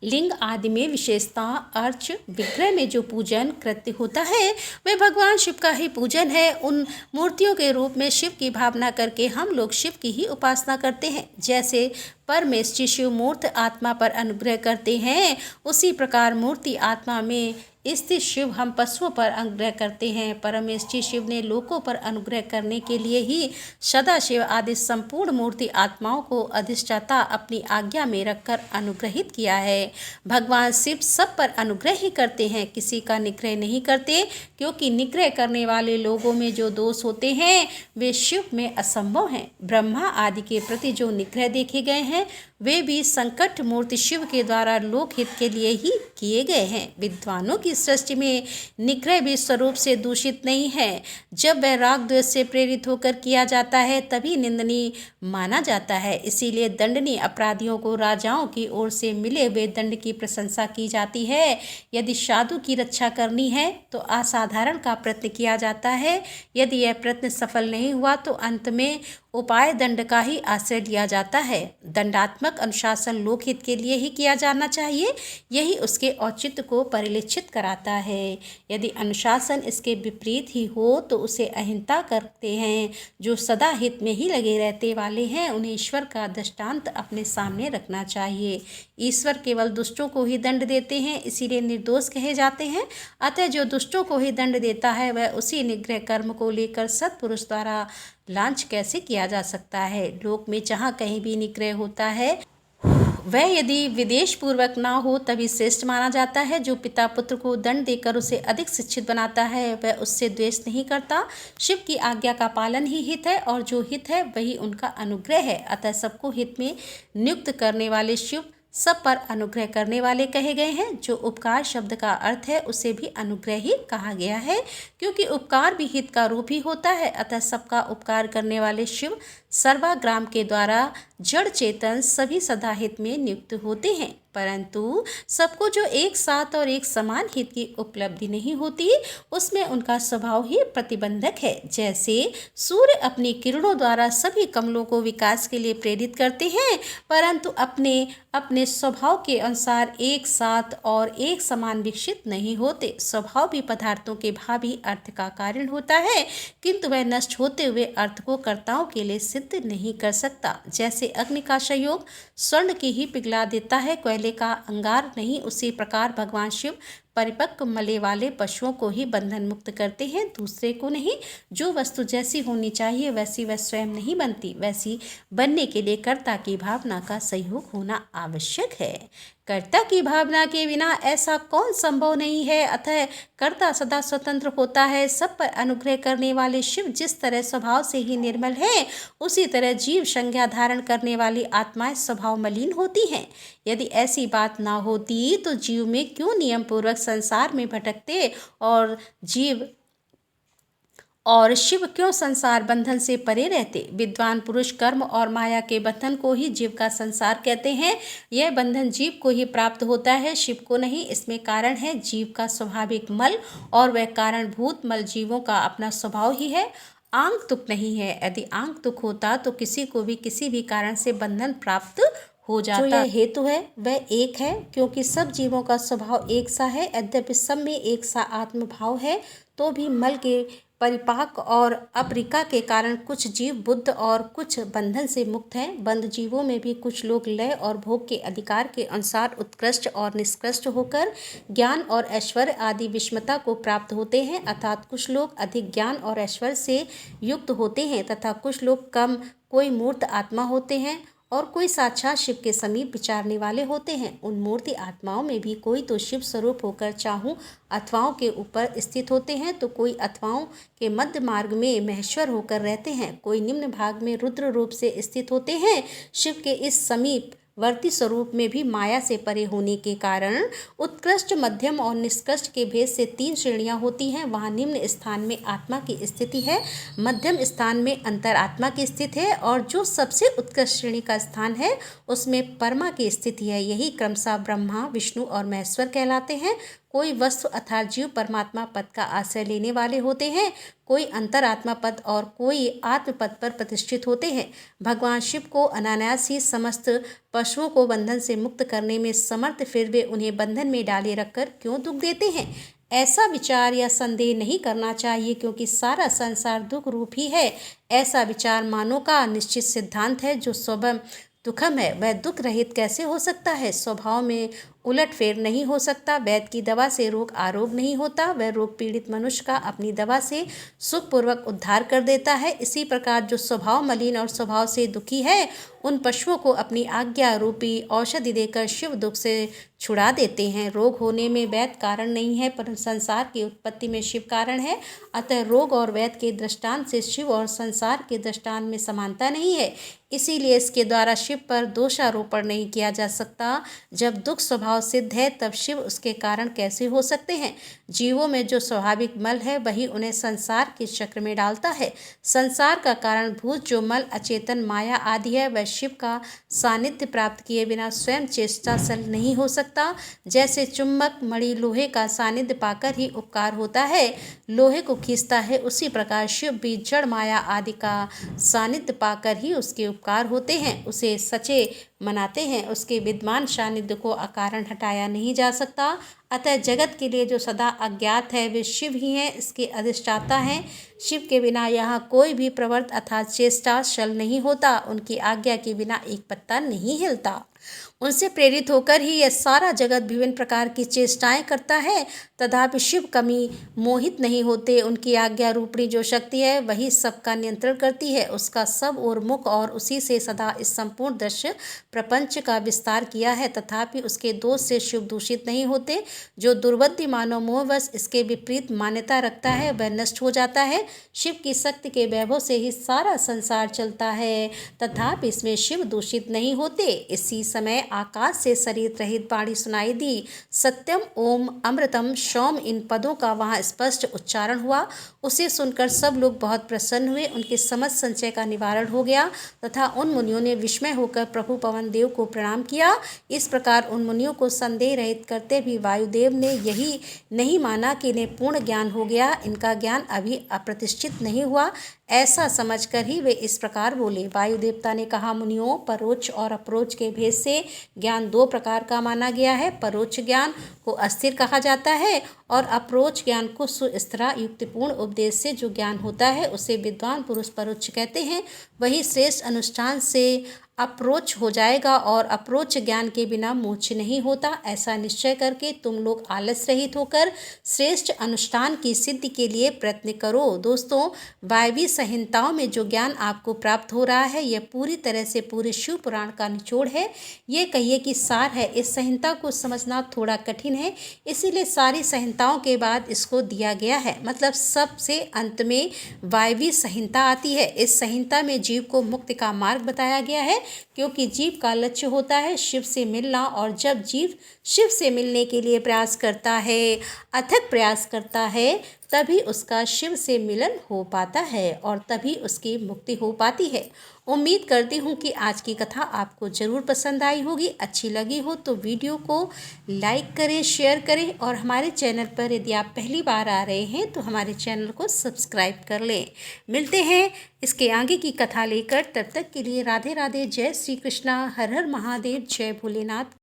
S1: लिंग आदि में विशेषता अर्च विग्रह में जो पूजन कृत्य होता है वह भगवान शिव का ही पूजन है। उन मूर्तियों के रूप में शिव की भावना करके हम लोग शिव की ही उपासना करते हैं। जैसे परमेष्ठी शिव मूर्त आत्मा पर अनुग्रह करते हैं, उसी प्रकार मूर्ति आत्मा में स्थित शिव हम पशुओं पर अनुग्रह करते हैं। परमेष्ठी शिव ने लोकों पर अनुग्रह करने के लिए ही सदाशिव आदि संपूर्ण मूर्ति आत्माओं को अधिष्ठाता अपनी आज्ञा में रखकर अनुग्रहित किया है। भगवान शिव सब पर अनुग्रह ही करते हैं, किसी का निग्रह नहीं करते, क्योंकि निग्रह करने वाले लोगों में जो दोष होते हैं वे शिव में असंभव हैं। ब्रह्मा आदि के प्रति जो निग्रह देखे गए हैं वे भी संकट मूर्ति शिव के द्वारा लोकहित के लिए ही किए गए हैं। विद्वानों की सृष्टि में निग्रह भी स्वरूप से दूषित नहीं है। जब वह राग द्वेष से प्रेरित होकर किया जाता है तभी निंदनीय माना जाता है। इसीलिए दंडनीय अपराधियों को राजाओं की ओर से मिले हुए दंड की प्रशंसा की जाती है। यदि साधु की रक्षा करनी है तो असाधारण का प्रयत्न किया जाता है। यदि यह प्रयत्न सफल नहीं हुआ तो अंत में उपाय दंड का ही आश्रय लिया जाता है। दंडात्मक अनुशासन लोकहित के लिए ही किया जाना चाहिए, यही उसके औचित्य को परिलक्षित कराता है। यदि अनुशासन इसके विपरीत ही हो तो उसे अहिंसा करते हैं। जो सदा हित में ही लगे रहते वाले हैं उन्हें ईश्वर का दृष्टांत अपने सामने रखना चाहिए। ईश्वर केवल दुष्टों को ही दंड देते हैं, इसीलिए निर्दोष कहे जाते हैं। अतः जो दुष्टों को ही दंड देता है वह उसी निग्रह कर्म को लेकर सत्पुरुष द्वारा लांछ कैसे किया जा सकता है। लोक में जहाँ कहीं भी निग्रह होता है वह यदि विदेश पूर्वक ना हो तभी श्रेष्ठ माना जाता है। जो पिता पुत्र को दंड देकर उसे अधिक शिक्षित बनाता है वह उससे द्वेष नहीं करता। शिव की आज्ञा का पालन ही हित है और जो हित है वही उनका अनुग्रह है। अतः सबको हित में नियुक्त करने वाले शिव सब पर अनुग्रह करने वाले कहे गए हैं। जो उपकार शब्द का अर्थ है उसे भी अनुग्रह ही कहा गया है, क्योंकि उपकार भी हित का रूप ही होता है। अतः सबका उपकार करने वाले शिव सर्वाग्राम के द्वारा जड़ चेतन सभी सदा हित में नियुक्त होते हैं, परंतु सबको जो एक साथ और एक समान हित की उपलब्धि नहीं होती उसमें उनका स्वभाव ही प्रतिबंधक है। जैसे सूर्य अपनी किरणों द्वारा सभी कमलों को विकास के लिए प्रेरित करते हैं, परंतु अपने अपने स्वभाव के अनुसार एक साथ और एक समान विकसित नहीं होते। स्वभाव भी पदार्थों के भावी अर्थ का कारण होता है, किंतु वह नष्ट होते हुए अर्थ को कर्ताओं के लिए सिद्ध नहीं कर सकता। जैसे अग्नि का संयोग स्वर्ण की ही पिघला देता है, कोयले का अंगार नहीं, उसी प्रकार भगवान शिव परिपक्व मले वाले पशुओं को ही बंधन मुक्त करते हैं, दूसरे को नहीं। जो वस्तु जैसी होनी चाहिए वैसी वह स्वयं नहीं बनती, वैसी बनने के लिए कर्ता की भावना का सहयोग होना आवश्यक है। कर्ता की भावना के बिना ऐसा कौन संभव नहीं है। अतः कर्ता सदा स्वतंत्र होता है। सब पर अनुग्रह करने वाले शिव जिस तरह स्वभाव से ही निर्मल है, उसी तरह जीव संज्ञा धारण करने वाली आत्माएं स्वभाव मलिन होती हैं। यदि ऐसी बात ना होती तो जीव में क्यों नियम पूर्वक संसार में भटकते और शिव क्यों संसार बंधन से परे रहते। विद्वान पुरुष कर्म और माया के बंधन को ही जीव का संसार कहते हैं। यह बंधन जीव को ही प्राप्त होता है, शिव को नहीं। इसमें कारण है जीव का स्वाभाविक मल, और वह कारणभूत मल जीवों का अपना स्वभाव ही है, आंग तुक नहीं है। यदि आंग तुक होता तो किसी को भी किसी भी कारण से बंधन प्राप्त हो जाता। जो यह हेतु है वह एक है, क्योंकि सब जीवों का स्वभाव एक सा है। यद्यपि सब में एक सा आत्मभाव है, तो भी मल के परिपाक और अपरिका के कारण कुछ जीव बुद्ध और कुछ बंधन से मुक्त हैं। बंध जीवों में भी कुछ लोग लय और भोग के अधिकार के अनुसार उत्कृष्ट और निष्कृष्ट होकर ज्ञान और ऐश्वर्य आदि विषमता को प्राप्त होते हैं। अर्थात कुछ लोग अधिक ज्ञान और ऐश्वर्य से युक्त होते हैं तथा कुछ लोग कम, कोई मूर्त आत्मा होते हैं और कोई साक्षात शिव के समीप विचारने वाले होते हैं। उन मूर्ति आत्माओं में भी कोई तो शिव स्वरूप होकर चाहूं अथवाओं के ऊपर स्थित होते हैं, तो कोई अथवाओं के मध्य मार्ग में महेश्वर होकर रहते हैं, कोई निम्न भाग में रुद्र रूप से स्थित होते हैं। शिव के इस समीप वर्ती स्वरूप में भी माया से परे होने के कारण उत्कृष्ट, मध्यम और निष्कृष्ट के भेद से 3 श्रेणियां होती हैं। वहाँ निम्न स्थान में आत्मा की स्थिति है, मध्यम स्थान में अंतरात्मा की स्थिति है, और जो सबसे उत्कृष्ट श्रेणी का स्थान है उसमें परमा की स्थिति है। यही क्रमशः ब्रह्मा, विष्णु और महेश्वर कहलाते हैं। कोई वस्तु अर्थात जीव परमात्मा पद का आश्रय लेने वाले होते हैं, कोई अंतरात्मा पद और कोई आत्म पद पर प्रतिष्ठित होते हैं। भगवान शिव को अनायास ही समस्त पशुओं को बंधन से मुक्त करने में समर्थ, फिर वे उन्हें बंधन में डाले रखकर क्यों दुख देते हैं। ऐसा विचार या संदेह नहीं करना चाहिए, क्योंकि सारा संसार दुख रूप ही है। ऐसा विचार मानव का निश्चित सिद्धांत है। जो स्वयं दुखम है वह दुख रहित कैसे हो सकता है। स्वभाव में उलटफेर नहीं हो सकता। वैद्य की दवा से रोग आरोग नहीं होता, वह रोग पीड़ित मनुष्य का अपनी दवा से सुखपूर्वक उद्धार कर देता है। इसी प्रकार जो स्वभाव मलिन और स्वभाव से दुखी है, उन पशुओं को अपनी आज्ञा रूपी औषधि देकर शिव दुख से छुड़ा देते हैं। रोग होने में वैद्य कारण नहीं है, परंतु संसार की उत्पत्ति में शिव कारण है। अतः रोग और वैद्य के दृष्टांत से शिव और संसार के दृष्टांत में समानता नहीं है, इसीलिए इसके द्वारा शिव पर दोषारोपण नहीं किया जा सकता। जब दुख स्वभाव सिद्ध है तब शिव उसके कारण कैसे हो सकते हैं। जीवों में जो स्वाभाविक मल है वही उन्हें संसार के चक्र में डालता है। संसार का कारण भूत जो मल, अचेतन माया आदि है, वह शिव का सानिध्य प्राप्त किए बिना स्वयं चेष्टाशल नहीं हो सकता। जैसे चुंबक मणि लोहे का सानिध्य पाकर ही उपकार होता है, लोहे को खींचता है, उसी प्रकार शिव भी जड़ माया आदि का सानिध्य पाकर ही उसके उपकार होते हैं, उसे सचे मनाते हैं। उसके विद्यमान सानिध्य को अकारण हटाया नहीं जा सकता। अतः जगत के लिए जो सदा अज्ञात है वे शिव ही हैं, इसके अधिष्ठाता हैं। शिव के बिना यहाँ कोई भी प्रवर्त अर्थात चेष्टा शल नहीं होता, उनकी आज्ञा के बिना एक पत्ता नहीं हिलता। उनसे प्रेरित होकर ही यह सारा जगत विभिन्न प्रकार की चेष्टाएं करता है। तथापि शिव कभी मोहित नहीं होते। उनकी आज्ञा रूपणी जो शक्ति है वही सबका नियंत्रण करती है। उसका सब और मुख और उसी से सदा इस संपूर्ण दृश्य प्रपंच का विस्तार किया है। तथापि उसके दोष से शिव दूषित नहीं होते। जो दुर्बुद्धि मानव मोहवश इसके विपरीत मान्यता रखता है वह नष्ट हो जाता है। शिव की शक्ति के वैभव से ही सारा संसार चलता है, तथापि इसमें शिव दूषित नहीं होते। इसी समय आकाश से शरीर रहित वाणी सुनाई दी। सत्यम, ओम, अमृतम, सौम इन पदों का वहाँ स्पष्ट उच्चारण हुआ। उसे सुनकर सब लोग बहुत प्रसन्न हुए। उनके समस्त संशय का निवारण हो गया तथा उन मुनियों ने विस्मय होकर प्रभु पवन देव को प्रणाम किया। इस प्रकार उन मुनियों को संदेह रहित करते भी वायुदेव ने यही नहीं माना कि इन्हें पूर्ण ज्ञान हो गया, इनका ज्ञान अभी अप्रतिष्ठित नहीं हुआ। ऐसा समझकर ही वे इस प्रकार बोले। वायु देवता ने कहा, मुनियों, परोक्ष और अपरोक्ष के भेद से ज्ञान दो प्रकार का माना गया है। परोक्ष ज्ञान को अस्थिर कहा जाता है और अपरोक्ष ज्ञान को सुस्थिरा युक्तिपूर्ण उपदेश से जो ज्ञान होता है उसे विद्वान पुरुष परोक्ष कहते हैं। वही श्रेष्ठ अनुष्ठान से अप्रोच हो जाएगा और अप्रोच ज्ञान के बिना मोक्ष नहीं होता। ऐसा निश्चय करके तुम लोग आलस रहित होकर श्रेष्ठ अनुष्ठान की सिद्धि के लिए प्रयत्न करो। दोस्तों, वायवी संहिताओं में जो ज्ञान आपको प्राप्त हो रहा है यह पूरी तरह से पूरे शिव पुराण का निचोड़ है। ये कहिए कि सार है। इस संहिता को समझना थोड़ा कठिन है, इसीलिए सारी संहिताओं के बाद इसको दिया गया है। मतलब सबसे अंत में वायवी संहिता आती है। इस संहिता में जीव को मुक्ति का मार्ग बताया गया है, क्योंकि जीव का लक्ष्य होता है शिव से मिलना। और जब जीव शिव से मिलने के लिए प्रयास करता है, अथक प्रयास करता है, तभी उसका शिव से मिलन हो पाता है और तभी उसकी मुक्ति हो पाती है। उम्मीद करती हूँ कि आज की कथा आपको ज़रूर पसंद आई होगी। अच्छी लगी हो तो वीडियो को लाइक करें, शेयर करें और हमारे चैनल पर यदि आप पहली बार आ रहे हैं तो हमारे चैनल को सब्सक्राइब कर लें। मिलते हैं इसके आगे की कथा लेकर। तब तक के लिए राधे राधे, जय श्री कृष्णा, हर हर महादेव, जय भोलेनाथ।